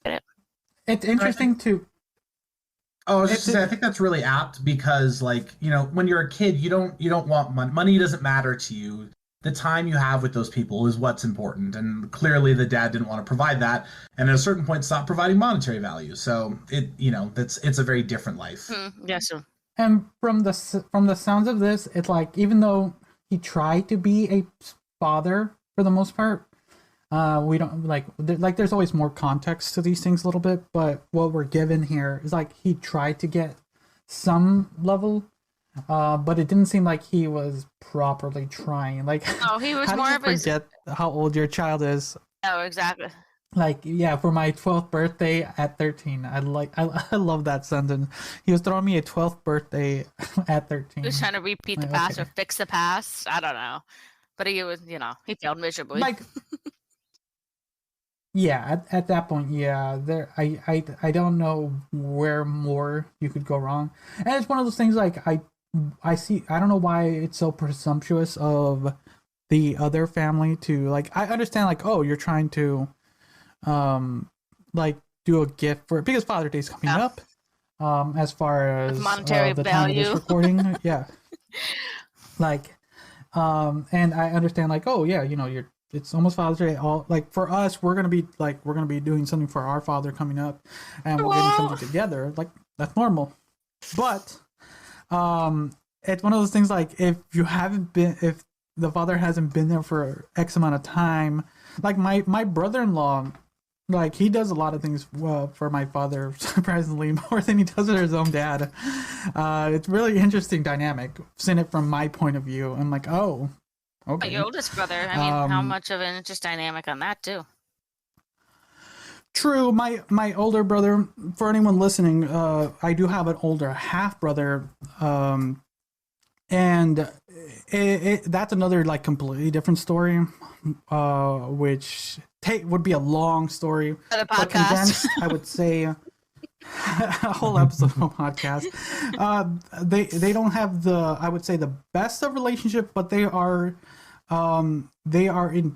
get it. It's interesting to... Oh, I was just to say, I think that's really apt because, like, when you're a kid, you don't want money. Money doesn't matter to you. The time you have with those people is what's important, and clearly the dad didn't want to provide that, and at a certain point, stopped providing monetary value. So it's a very different life. Yes, sir. And from the sounds of this, it's like even though he tried to be a father for the most part, we don't there's always more context to these things a little bit, but what we're given here is like he tried to get some level, but it didn't seem like he was properly trying. Like, he was how more do you of a forget how old your child is? Oh, exactly. Like, yeah, for my 12th birthday at 13. I love that sentence. He was throwing me a 12th birthday at 13. He was trying to repeat the Like, past okay. or fix the past. I don't know. But he was, he failed miserably. Like, yeah, at that point, yeah, I don't know where more you could go wrong. And it's one of those things like I see, I don't know why it's so presumptuous of the other family to, like, I understand, like, oh, you're trying to like do a gift for, because Father's Day is coming Yeah. up. As far With as monetary the time of this value. recording, yeah, like, and I understand, like, oh yeah, it's almost Father's Day. All, like, for us, we're gonna be doing something for our father coming up, and we're getting something together. Like, that's normal, but it's one of those things, like, if the father hasn't been there for X amount of time, like my brother-in-law, like, he does a lot of things for my father, surprisingly more than he does for his own dad. It's really interesting dynamic, seeing it from my point of view. I'm like, oh, okay. Your oldest brother, I mean, how much of an interest dynamic on that too? True, my older brother. For anyone listening, I do have an older half brother, and that's another, like, completely different story, which would be a long story, For the but podcast. condensed, I would say a whole episode of a podcast. They don't have I would say, the best of relationship, but they are in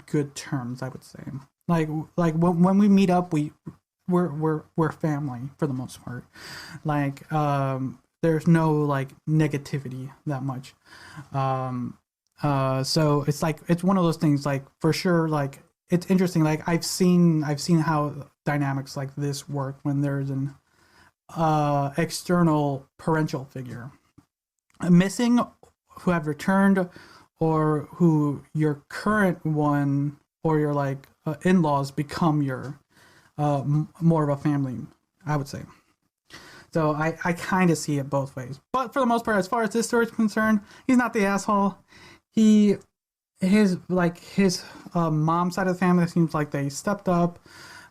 good terms, I would say. Like when we meet up, we're family for the most part. Like, there's no, like, negativity that much. So it's like, it's one of those things, like, for sure, like, it's interesting. Like, I've seen how dynamics like this work when there's an external parental figure missing, who have returned, or who your current one or your, like, in-laws become your more of a family, I would say. So I kind of see it both ways. But for the most part, as far as this story is concerned, he's not the asshole. His mom's side of the family seems like they stepped up.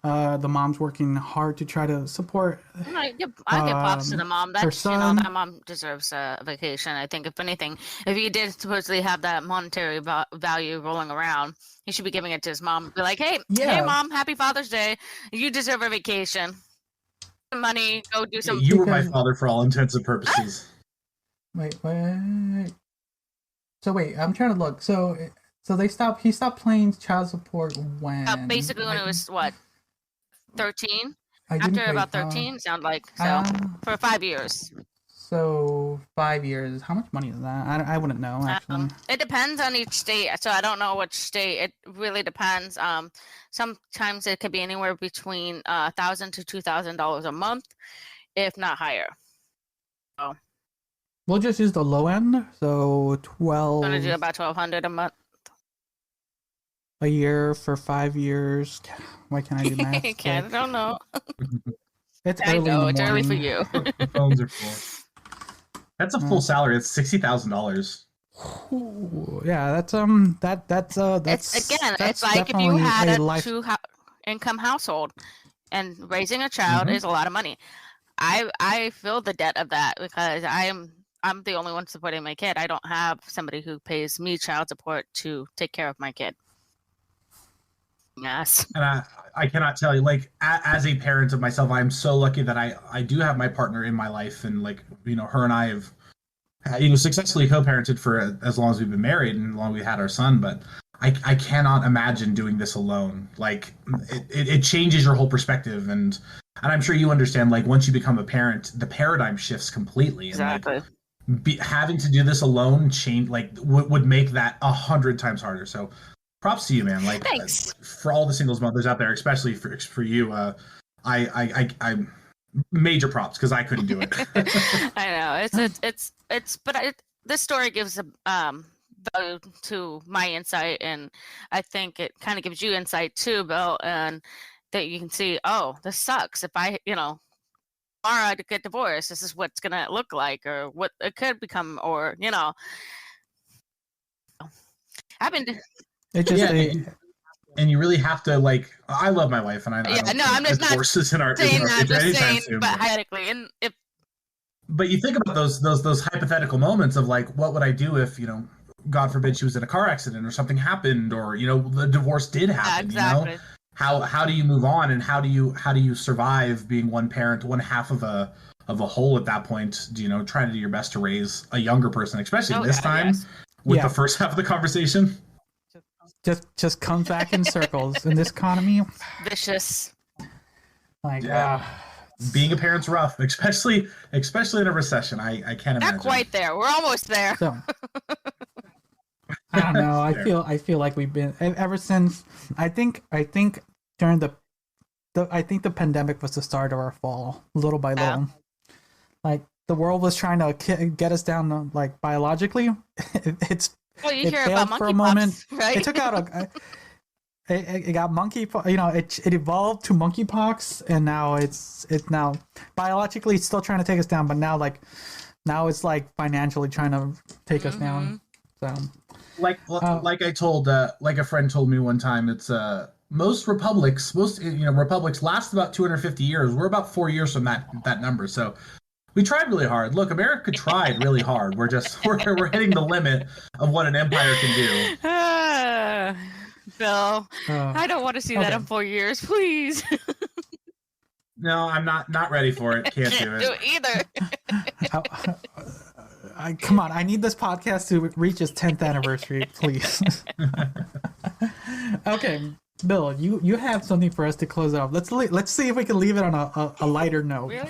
The mom's working hard to try to support. I give props to the mom. her That's, son. that mom deserves a vacation. I think, if anything, if he did supposedly have that monetary value rolling around, he should be giving it to his mom. Be like, hey, mom, happy Father's Day. You deserve a vacation. Money, go do some. You were my father for all intents and purposes. Wait. So wait, I'm trying to look. So he stopped paying child support when? Basically, when it was what, 13? I didn't After pay, about 13, sound like, so for 5 years. So 5 years. How much money is that? I wouldn't know, actually. It depends on each state, so I don't know which state. It really depends. Sometimes it could be anywhere between $1,000 to $2,000 a month, if not higher. So we'll just use the low end. So 12. I'm gonna do about $1,200 a month. A year for 5 years. Why can't I do math? I don't know. It's I early know, in the it's early for morning. you. The phones are full. That's a full salary. It's $60,000. Yeah, that's It's like if you had a two-income household, and raising a child is a lot of money. I feel the debt of that, because I'm the only one supporting my kid. I don't have somebody who pays me child support to take care of my kid. Yes. And I cannot tell you, like, as a parent of myself, I'm so lucky that I do have my partner in my life, and, like, her and I have successfully co-parented for as long as we've been married and as long as we had our son. But I cannot imagine doing this alone. Like, it changes your whole perspective, and I'm sure you understand, like, once you become a parent, the paradigm shifts completely. Exactly. And, like, having to do this alone would make that 100 times harder. So props to you, man. Like, thanks. For all the singles mothers out there, especially for you, I major props, because I couldn't do it. I know but this story gives value to my insight, and I think it kind of gives you insight too, Bill, and that you can see, oh, this sucks. If I, tomorrow to get divorced, this is what's gonna look like, or what it could become, or I've been. It just and you really have to like. I love my wife, and I Yeah, don't no, think I'm just not divorces in our saying that. future Just anytime saying, soon. but hypothetically, and if But you think about those hypothetical moments of like, what would I do if, God forbid she was in a car accident or something happened, or the divorce did happen. exactly. How do you move on, and how do you survive being one parent, one half of a whole at that point? Trying to do your best to raise a younger person, especially this time yes. with the first half of the conversation. Just comes back in circles in this economy. Vicious. Like being a parent's rough, especially in a recession. I can't imagine. Not quite there. We're almost there. So, I don't know. I feel like we've been ever since. I think during the I think the pandemic was the start of our fall, little by little. Like the world was trying to get us down, like biologically. Well, you it hear failed about for a monkeypox, moment. right? It took out it got monkey. It evolved to monkeypox, and now it's now biologically it's still trying to take us down, but now it's like financially trying to take us down. So, like I told, like a friend told me one time, it's most republics last about 250 years. We're about 4 years from that number. So we tried really hard. Look, America tried really hard. We're hitting the limit of what an empire can do. Bill, I don't want to see that in 4 years, please. No, I'm not ready for it. Can't do it. Do it either. Come on, I need this podcast to reach its 10th anniversary, please. Okay, Bill, you have something for us to close out. Let's see if we can leave it on a lighter note. Really?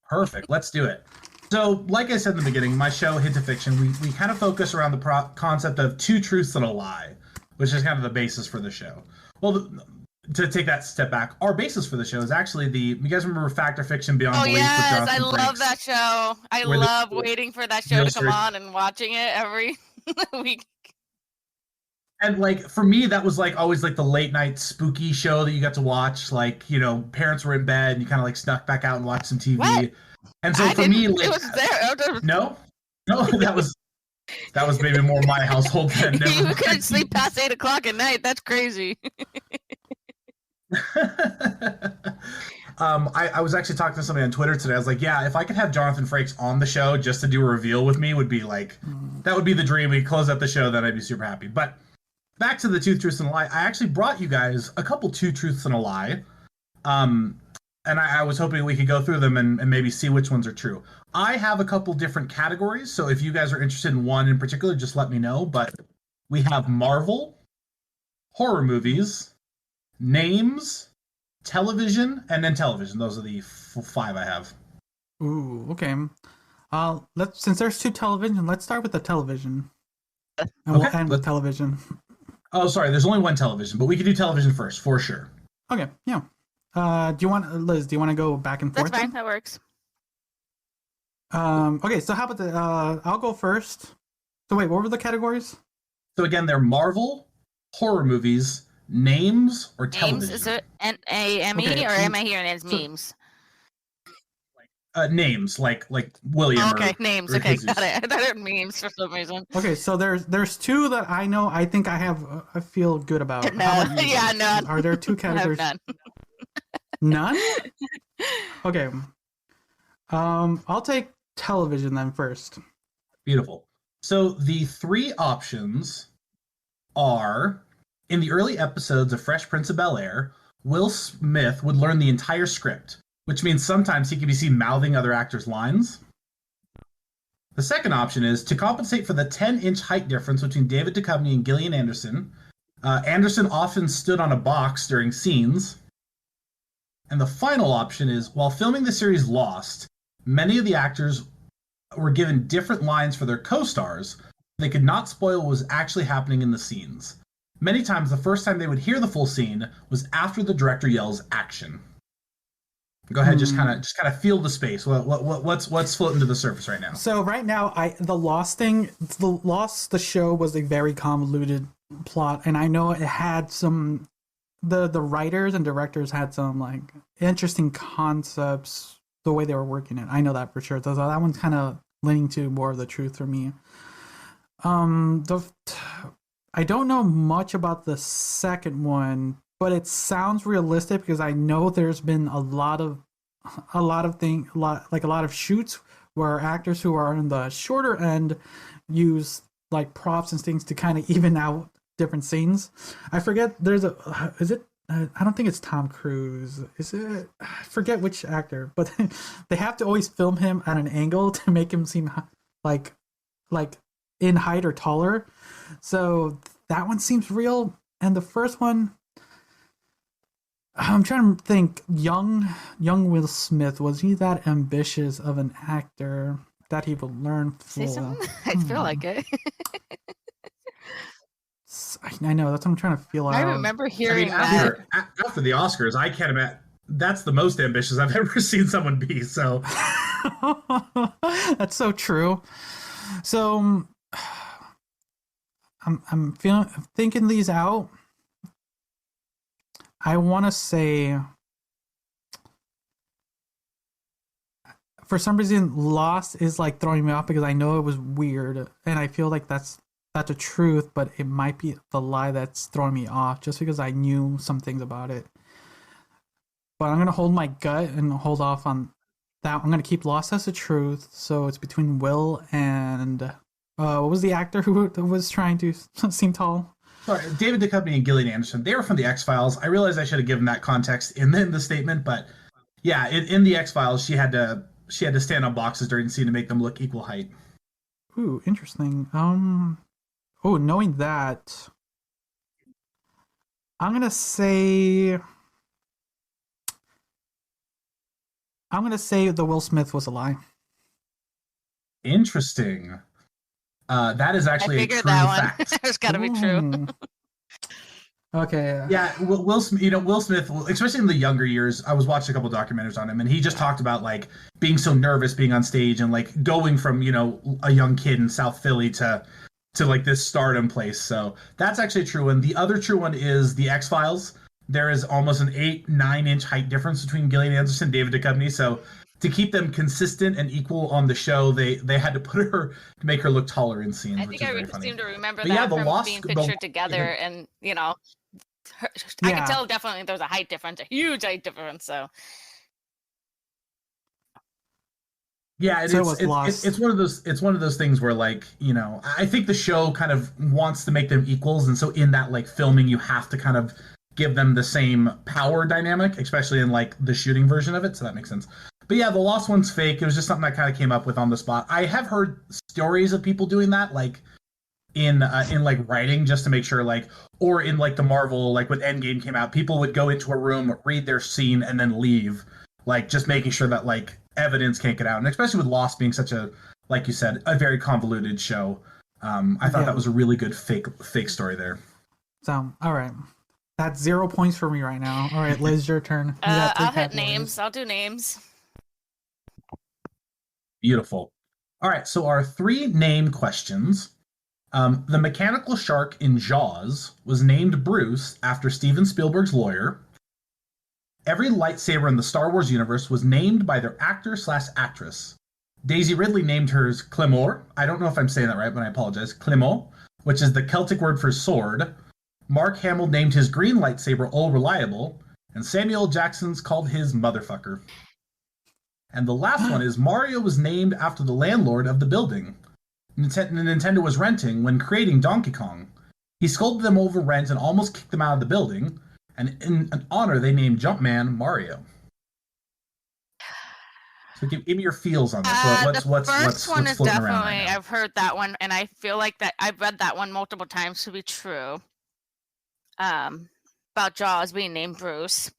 Perfect. Let's do it. So, like I said in the beginning, my show, Hint of Fiction, we kind of focus around the concept of two truths and a lie, which is kind of the basis for the show. Well, to take that step back, our basis for the show is actually you guys remember Fact or Fiction Beyond Belief? Yes, I love that show. I love waiting for that show to come on and watching it every week. And like for me, that was like always like the late night spooky show that you got to watch. Like parents were in bed and you kind of like snuck back out and watched some TV. What? And so for me, like, it was there. No, that was maybe more my household than You couldn't sleep past 8 o'clock at night. That's crazy. I was actually talking to somebody on Twitter today. I was like, yeah, if I could have Jonathan Frakes on the show just to do a reveal with me, would be like, that would be the dream. We close out the show, then I'd be super happy. But back to the two truths and a lie. I actually brought you guys a couple two truths and a lie. And I was hoping we could go through them and maybe see which ones are true. I have a couple different categories, so if you guys are interested in one in particular, just let me know. But we have Marvel, horror movies, names, television, and then television. Those are the 5 I have. Ooh, okay. Since there's 2 television, let's start with the television. And we'll end with television. Oh, sorry, there's only 1 television, but we can do television first, for sure. Okay, yeah. Liz, do you want to go back and forth? That's fine, that works. Okay, so how about I'll go first. So wait, what were the categories? So again, they're Marvel, horror movies, names, or television. Names, is it N-A-M-E, or am I hearing it as memes? Names, like William. Okay, or names. Okay, Jesus. got it. I thought it was memes for some reason. Okay, so there's 2 that I know. I think I feel good about. None. Yeah, none. Are there 2 categories? None. None? Okay. I'll take television then first. Beautiful. So the 3 options are, in the early episodes of Fresh Prince of Bel-Air, Will Smith would learn the entire script, which means sometimes he can be seen mouthing other actors' lines. The second option is to compensate for the 10-inch height difference between David Duchovny and Gillian Anderson. Anderson often stood on a box during scenes. And the final option is, while filming the series Lost, many of the actors were given different lines for their co-stars. They could not spoil what was actually happening in the scenes. Many times, the first time they would hear the full scene was after the director yells "action." Go ahead, just kind of feel the space. What's floating to the surface right now? So right now, the show was a very convoluted plot, and I know it had some. The writers and directors had some like interesting concepts the way they were working it. I know that for sure. So that one's kind of leaning to more of the truth for me. I don't know much about the second one, but it sounds realistic because I know there's been a lot of like a lot of shoots where actors who are on the shorter end use like props and things to kind of even out different scenes. I forget. There's a is it? I don't think it's Tom Cruise. Is it? I forget which actor, but they have to always film him at an angle to make him seem like like in height or taller. So that one seems real. And the first one, I'm trying to think. Young Will Smith, was he that ambitious of an actor that he would learn Say full? something? I feel like it. I know, that's what I'm trying to feel out. I remember hearing that. After the Oscars, I can't imagine. That's the most ambitious I've ever seen someone be. So that's so true. So I'm thinking these out. I want to say, for some reason, Lost is like throwing me off because I know it was weird, and I feel like that's the truth, but it might be the lie that's throwing me off just because I knew some things about it. But I'm gonna hold my gut and hold off on that. I'm gonna keep Lost as the truth. So it's between Will and what was the actor who was trying to seem tall? Sorry, David Duchovny and Gillian Anderson. They were from the X-Files. I realized I should have given that context in the statement, but yeah, in the X-Files, she had to stand on boxes during the scene to make them look equal height. Ooh, interesting. Knowing that, I'm gonna say the Will Smith was a lie. Interesting. That is actually a true fact. It's got to be true. Okay. Yeah, Will Smith, especially in the younger years, I was watching a couple documentaries on him, and he just talked about like being so nervous being on stage and like going from a young kid in South Philly to like this stardom place. So that's actually a true one. The other true one is the X-Files. There is almost an 8-9 inch height difference between Gillian Anderson and David Duchovny. So to keep them consistent and equal on the show, they had to put her to make her look taller in scenes. I think I seem to remember but that yeah, from being pictured together, and I can tell definitely there's a height difference, a huge height difference. So yeah, it's one of those things where like I think the show kind of wants to make them equals, and so in that like filming, you have to kind of give them the same power dynamic, especially in like the shooting version of it. So that makes sense. But yeah, the Lost one's fake. It was just something I kind of came up with on the spot. I have heard stories of people doing that, like in like writing, just to make sure, like, or in like the Marvel, like when Endgame came out, people would go into a room, read their scene, and then leave, like just making sure that like evidence can't get out. And especially with Lost being such a, like you said, a very convoluted show, I thought that was a really good fake story there. So all right. That's 0 points for me right now. All right, Liz, your turn. I'll hit names. I'll do names. Beautiful. All right, so our 3 name questions. The mechanical shark in Jaws was named Bruce after Steven Spielberg's lawyer. Every lightsaber in the Star Wars universe was named by their actor/actress. Daisy Ridley named hers Clemor. I don't know if I'm saying that right, but I apologize. Clemo, which is the Celtic word for sword. Mark Hamill named his green lightsaber All Reliable, and Samuel Jackson's called his Motherfucker. And the last one is Mario was named after the landlord of the building Nintendo was renting when creating Donkey Kong. He scolded them over rent and almost kicked them out of the building, and in an honor they named Jumpman Mario. So give me your feels on this. What's one is floating definitely around right now? I've heard that one, and I feel like that I've read that one multiple times to be true. About Jaws being named Bruce.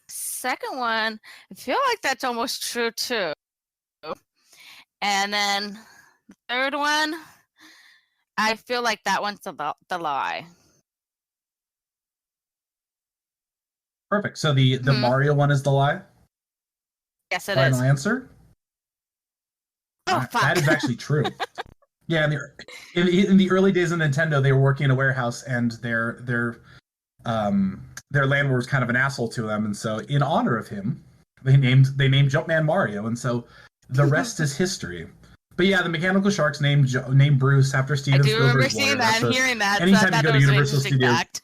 Second one, I feel like that's almost true too. And then the third one, I feel like that one's the lie. Perfect. So the Mario one is the lie? Yes, it Final is. answer? Oh, fuck. That is actually true. Yeah, in the early days of Nintendo, they were working in a warehouse, and their landlord was kind of an asshole to them, and so in honor of him, they named Jumpman Mario, and so the rest is history. But yeah, the mechanical sharks named Bruce after Steven I do Spielberg's remember seeing lawyer. that and hearing that. Anytime So you go to was Universal an Studios, fact.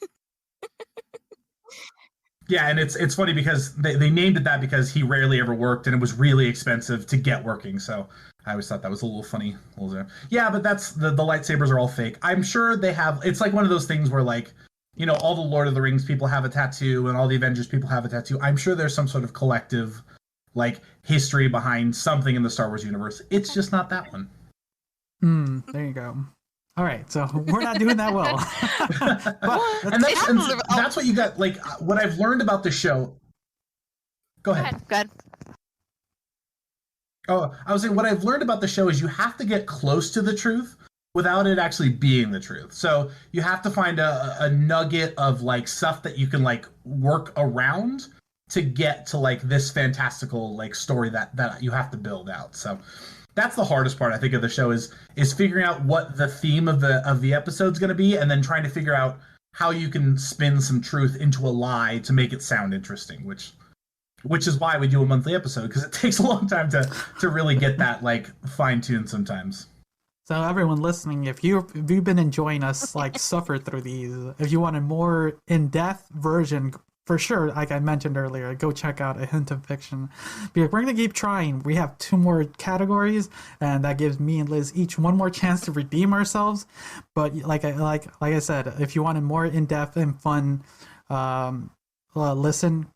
yeah, and it's funny because they named it that because he rarely ever worked, and it was really expensive to get working. So I always thought that was a little funny. Yeah, but that's the lightsabers are all fake. I'm sure they have. It's like one of those things where like, you know, all the Lord of the Rings people have a tattoo, and all the Avengers people have a tattoo. I'm sure there's some sort of collective like history behind something in the Star Wars universe. It's just not that one. There you go. All right, so we're not doing that well. and that's what you got. Like what I've learned about the show. Go ahead. Go ahead. Oh, I was saying what I've learned about the show is you have to get close to the truth without it actually being the truth. So you have to find a nugget of like stuff that you can like work around to get to like this fantastical like story that you have to build out. So that's the hardest part I think of the show is figuring out what the theme of the episode's going to be, and then trying to figure out how you can spin some truth into a lie to make it sound interesting, which is why we do a monthly episode, because it takes a long time to really get that like fine-tuned sometimes. So everyone listening, if you've been enjoying us like suffer through these, if you want a more in-depth version, for sure, like I mentioned earlier, go check out A Hint of Fiction. Because we're going to keep trying. We have 2 more categories, and that gives me and Liz each one more chance to redeem ourselves. But like I said, if you want a more in-depth and fun listen,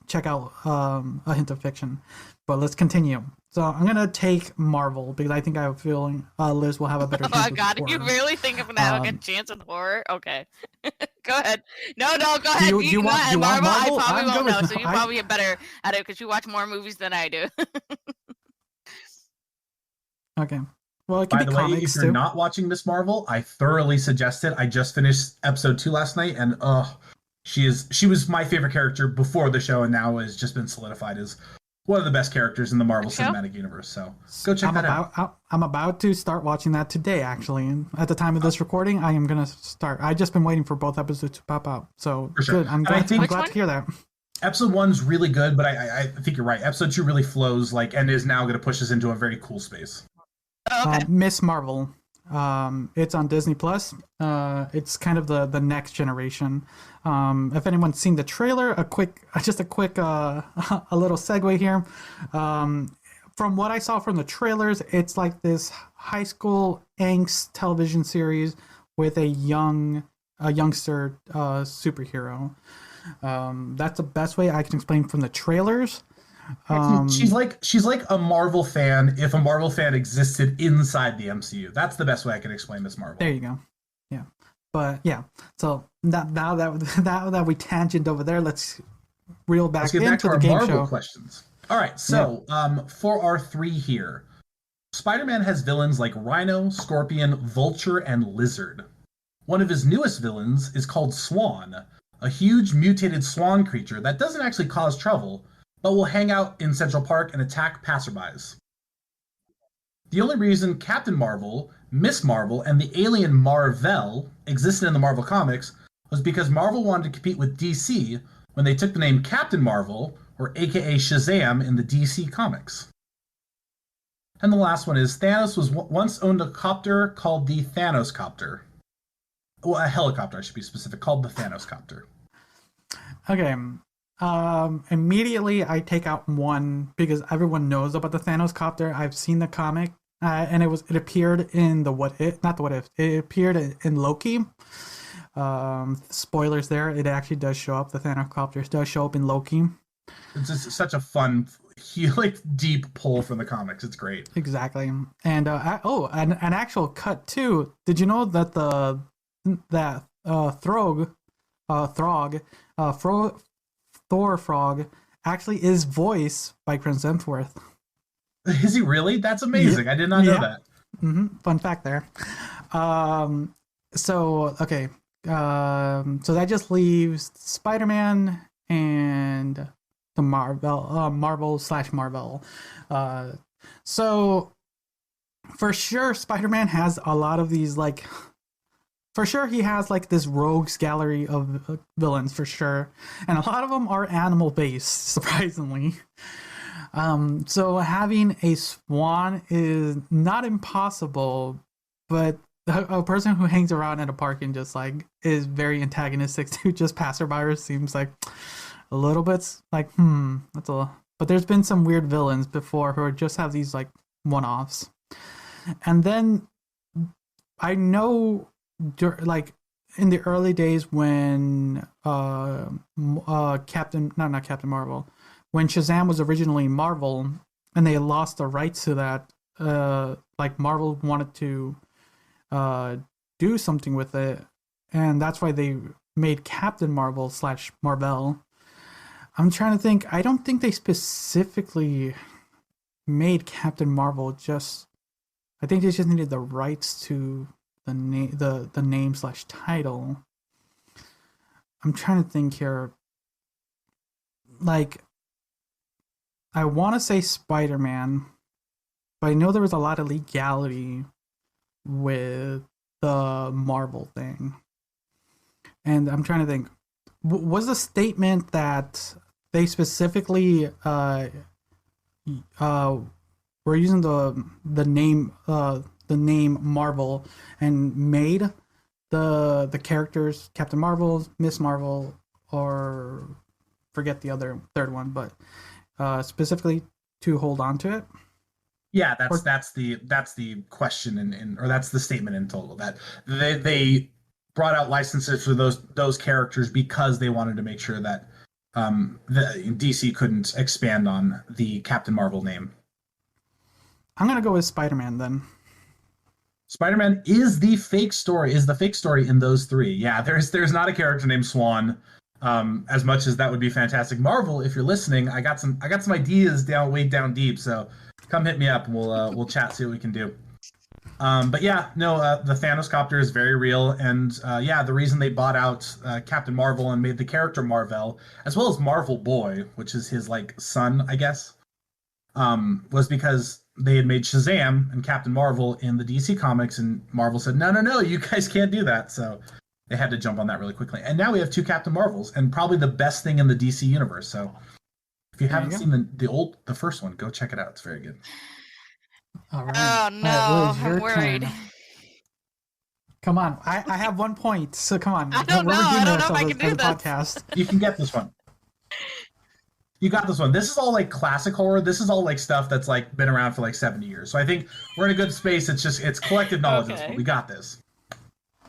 check out A Hint of Fiction. But let's continue. So I'm going to take Marvel, because I think I have a feeling Liz will have a better chance. Oh my god, you really think I'm going to have a good chance with horror? Okay. Go ahead. No, go ahead. You go ahead. Marvel? I probably won't know, so you probably get better at it because you watch more movies than I do. Okay. Well, it can By be the way, comics if you're too. not watching Miss Marvel, I thoroughly suggest it. I just finished episode 2 last night, and she was my favorite character before the show, and now has just been solidified as one of the best characters in the Marvel Cinematic Universe. So go check that out. I'm about to start watching that today, actually. And at the time of this recording, I am going to start. I've just been waiting for both episodes to pop out. So sure. Good. I'm glad to hear that. Episode 1's really good, but I think you're right. Episode 2 really flows and is now going to push us into a very cool space. Okay. Miss Marvel. It's on Disney Plus. It's kind of the next generation. If anyone's seen the trailer, a little segue here. From what I saw from the trailers, it's like this high school angst television series with a youngster superhero. That's the best way I can explain from the trailers. She's like a Marvel fan if a Marvel fan existed inside the MCU. That's the best way I can explain Miss Marvel. There you go. Yeah. But yeah, so now that we tangent over there, let's reel back into to our the game Marvel show. Questions. All right, so for our 3 here, Spider-Man has villains like Rhino, Scorpion, Vulture, and Lizard. One of his newest villains is called Swan, a huge mutated swan creature that doesn't actually cause trouble, but will hang out in Central Park and attack passerbys. The only reason Captain Marvel, Miss Marvel, and the alien Mar-Vell existed in the Marvel Comics was because Marvel wanted to compete with DC when they took the name Captain Marvel, or aka Shazam, in the DC Comics. And the last one is Thanos was once owned a copter called the Thanos Copter. Well, a helicopter, I should be specific, called the Thanos Copter. Okay. Immediately I take out one because everyone knows about the Thanos Copter. I've seen the comic, and it appeared in it appeared in Loki. Spoilers there. It actually does show up. The Thanos Copter does show up in Loki. It's just such a fun, deep pull from the comics. It's great. Exactly. And an actual cut too. Did you know that Thor Frog actually is voiced by Chris Hemsworth? Is he really? That's amazing. Yeah. I did not know that. Fun fact there. So that just leaves Spider-Man and the Marvel. So for sure, Spider-Man has a lot of these for sure, he has this rogues gallery of villains for sure, and a lot of them are animal based. Surprisingly, So having a swan is not impossible, but a person who hangs around at a park and just like is very antagonistic to just passerbyers seems like a little bit like that's a. But there's been some weird villains before who just have these like one-offs, and then I know like in the early days when Captain not Captain Marvel, when Shazam was originally Marvel and they lost the rights to that, like Marvel wanted to do something with it, and that's why they made Captain Marvel / Marvel. I'm trying to think. I don't think they specifically made Captain Marvel. Just I think they just needed the rights to the name, the name / title. I'm trying to think here. Like, I want to say Spider-Man, but I know there was a lot of legality with the Marvel thing. And I'm trying to think, was the statement that they specifically were using the name Marvel and made the characters Captain Marvel, Miss Marvel, or forget the other third one, but specifically to hold on to it? Yeah, that's the question or that's the statement in total, that they brought out licenses for those characters because they wanted to make sure that the DC couldn't expand on the Captain Marvel name. I'm gonna go with Spider-Man then. Spider-Man is the fake story in those three. Yeah, there's not a character named Swan. As much as that would be fantastic. Marvel, if you're listening, I got some ideas way down deep. So come hit me up and we'll chat, see what we can do. But yeah, no, the Thanos copter is very real, and yeah, the reason they bought out Captain Marvel and made the character Marvel, as well as Marvel Boy, which is his like son, I guess, was because they had made Shazam and Captain Marvel in the DC comics, and Marvel said, no, you guys can't do that. So they had to jump on that really quickly. And now we have two Captain Marvels, and probably the best thing in the DC universe. So if you haven't seen the first one, go check it out. It's very good. All right. Oh no, all right, Liz, I'm worried. turn. Come on, I have 1 point, so come on. I don't know. I don't know if I can do this. Podcast. You can get this one. You got this one. This is all like classic horror. This is all like stuff that's like been around for like 70 years. So I think we're in a good space. It's collective knowledge. Okay. We got this.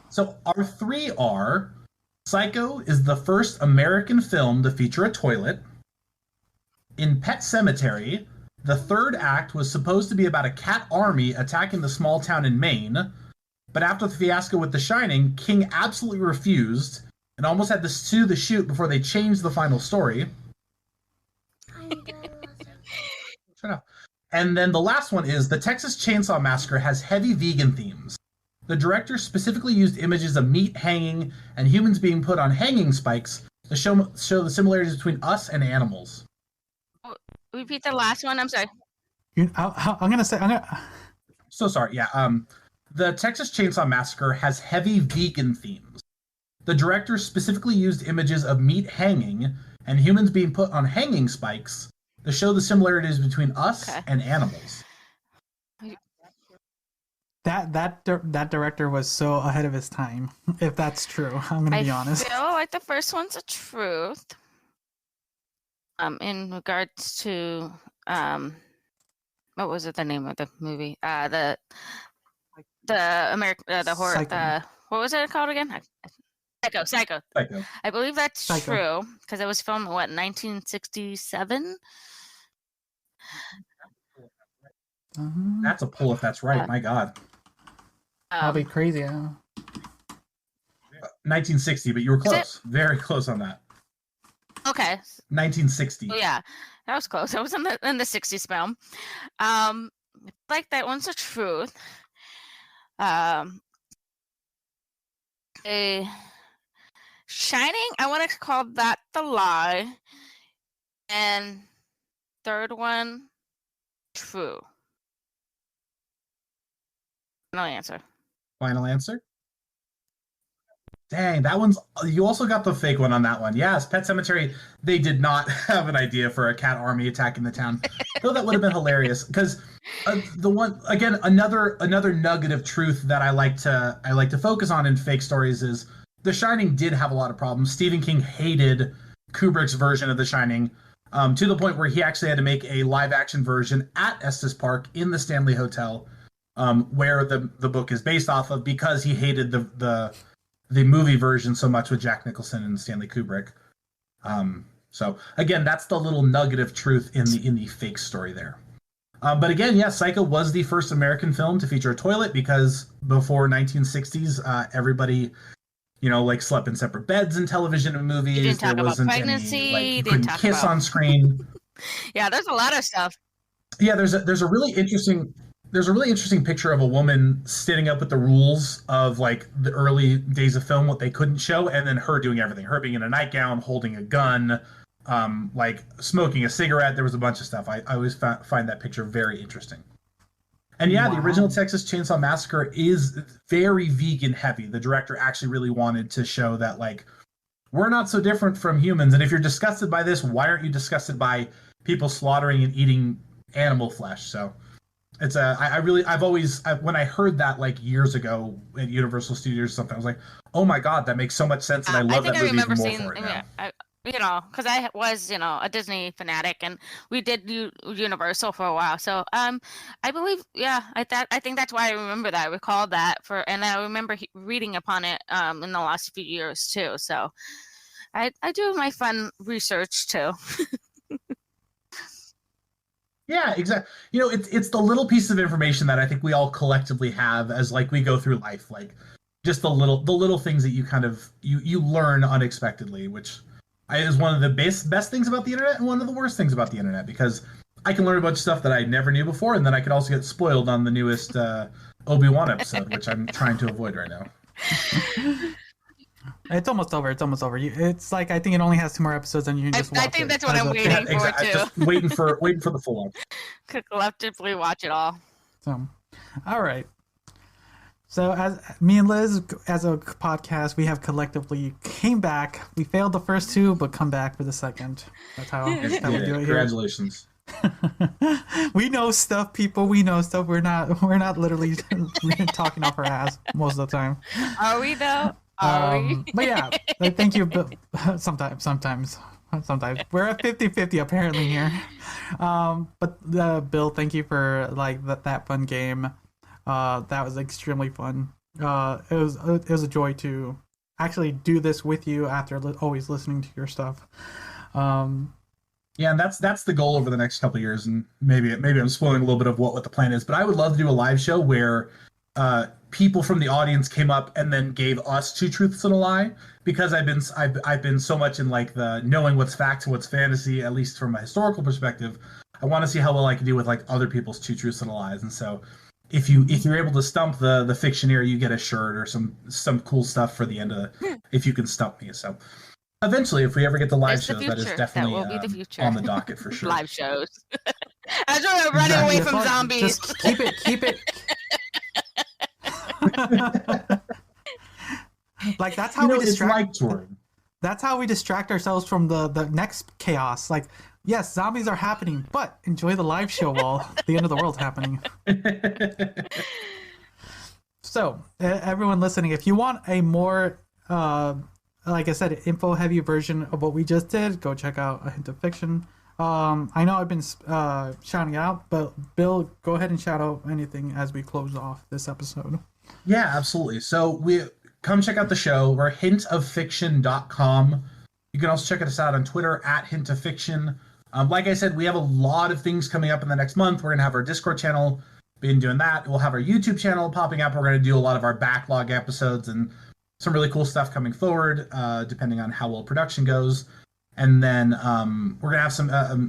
So our three are: Psycho is the first American film to feature a toilet. In Pet Sematary, the third act was supposed to be about a cat army attacking the small town in Maine. But after the fiasco with The Shining, King absolutely refused and almost had to sue the shoot before they changed the final story. Shut up. And then the last one is the Texas Chainsaw Massacre has heavy vegan themes. The director specifically used images of meat hanging and humans being put on hanging spikes to show the similarities between us and animals. Repeat the last one. I'm sorry. I'm gonna say. So sorry. Yeah. The Texas Chainsaw Massacre has heavy vegan themes. The director specifically used images of meat hanging and humans being put on hanging spikes to show the similarities between us and animals. That director was so ahead of his time, if that's true. I'm gonna be honest. I feel like the first one's a truth. In regards to what was it? The name of the movie? The American the horror. Psycho. What was it called again? Psycho. I believe that's true because it was filmed in 1967. That's a pull if that's right. My God. I'll be crazy. 1960, but you were close. Very close on that. Okay. 1960. Oh, yeah, that was close. I was in the 60s film. Like that one's the truth. A Shining, I want to call that the lie. And third one, true. Final answer. Final answer? Dang, that one's. You also got the fake one on that one. Yes, Pet Cemetery. They did not have an idea for a cat army attacking the town, though that would have been hilarious. Because the one again, another nugget of truth that I like to focus on in fake stories is The Shining did have a lot of problems. Stephen King hated Kubrick's version of The Shining, to the point where he actually had to make a live action version at Estes Park in the Stanley Hotel, where the book is based off of, because he hated the movie version so much with Jack Nicholson and Stanley Kubrick. So again, that's the little nugget of truth in the fake story there. But again, yeah, Psycho was the first American film to feature a toilet, because before 1960s, everybody, like slept in separate beds in television and movies. You didn't talk about pregnancy. You couldn't kiss on screen. Yeah, there's a lot of stuff. Yeah, there's a really interesting picture of a woman standing up with the rules of like the early days of film, what they couldn't show, and then her doing everything. Her being in a nightgown, holding a gun, like smoking a cigarette. There was a bunch of stuff. I always find that picture very interesting. And yeah, wow. The original Texas Chainsaw Massacre is very vegan heavy. The director actually really wanted to show that, like, we're not so different from humans. And if you're disgusted by this, why aren't you disgusted by people slaughtering and eating animal flesh? So it's I've always, when I heard that like years ago at Universal Studios or something, I was like, oh my God, that makes so much sense. And I love that movie even more for it now. Because I was, a Disney fanatic, and we did Universal for a while. So, I believe, I think that's why I remember that. I recalled that and I remember reading upon it in the last few years too. So, I do my fun research too. Yeah, exactly. It's the little piece of information that I think we all collectively have as like we go through life, like just the little things that you kind of you learn unexpectedly, which is one of the best things about the internet and one of the worst things about the internet, because I can learn a bunch of stuff that I never knew before, and then I can also get spoiled on the newest Obi-Wan episode, which I'm trying to avoid right now. It's almost over. It's like, I think it only has 2 more episodes, and you can just watch it. I think that's what I'm waiting for too. Just waiting for the full one. Could collectively watch it all. So, all right. So as me and Liz, as a podcast, we have collectively came back. We failed the first 2, but come back for the second. That's how we do it here. Congratulations. We know stuff, people. We know stuff. We're not literally talking off our ass most of the time. Are we though? But yeah, thank you. But sometimes we're at 50-50 apparently here. But Bill, thank you for like that fun game. That was extremely fun. It was a joy to actually do this with you after always listening to your stuff. Yeah, and that's the goal over the next couple of years. And maybe I'm spoiling a little bit of what the plan is, but I would love to do a live show where people from the audience came up and then gave us 2 truths and a lie, because I've been so much in like the knowing what's fact and what's fantasy, at least from a historical perspective. I want to see how well I can do with like other people's 2 truths and a lies, and so. If you're able to stump the fictioneer, you get a shirt or some cool stuff for the end of if you can stump me. So eventually, if we ever get the live shows, that is definitely on the docket for sure. Live shows. As we're running away from zombies. Just keep it. Like that's how we distract. That's how we distract ourselves from the next chaos. Like, yes, zombies are happening, but enjoy the live show while the end of the world's happening. So, everyone listening, if you want a more, like I said, info-heavy version of what we just did, go check out A Hint of Fiction. I know I've been shouting it out, but Bill, go ahead and shout out anything as we close off this episode. Yeah, absolutely. So, come check out the show. We're hintoffiction.com. You can also check us out on Twitter at hintoffiction. Like I said, we have a lot of things coming up in the next month. We're going to have our Discord channel, been doing that. We'll have our YouTube channel popping up. We're going to do a lot of our backlog episodes and some really cool stuff coming forward, depending on how well production goes. And then we're going to have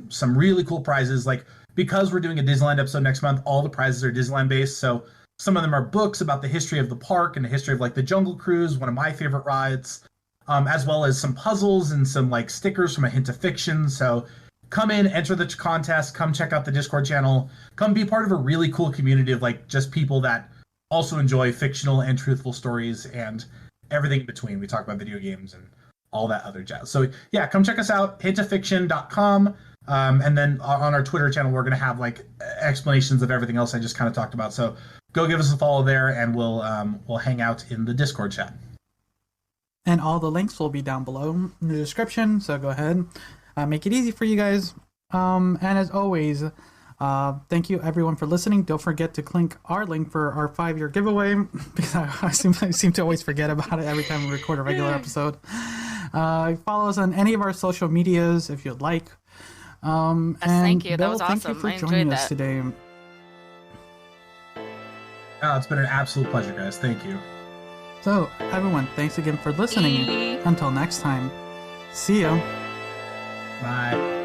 some really cool prizes. Like, because we're doing a Disneyland episode next month, all the prizes are Disneyland based. So some of them are books about the history of the park and the history of like the Jungle Cruise, one of my favorite rides, as well as some puzzles and some like stickers from A Hint of Fiction. So come in, enter the contest, come check out the Discord channel, come be part of a really cool community of like just people that also enjoy fictional and truthful stories and everything in between. We talk about video games and all that other jazz. So yeah, come check us out, hintofiction.com. And then on our Twitter channel, we're going to have like explanations of everything else I just kind of talked about. So go give us a follow there, and we'll hang out in the Discord chat. And all the links will be down below in the description. So go ahead, make it easy for you guys. And as always, thank you everyone for listening. Don't forget to click our link for our 5-year giveaway, because I seem to always forget about it every time we record a regular episode. Follow us on any of our social medias if you'd like. And thank you. Bill, That was thank awesome. you for joining us today. Oh, it's been an absolute pleasure, guys. Thank you. So, everyone, thanks again for listening. Until next time, see ya. Bye.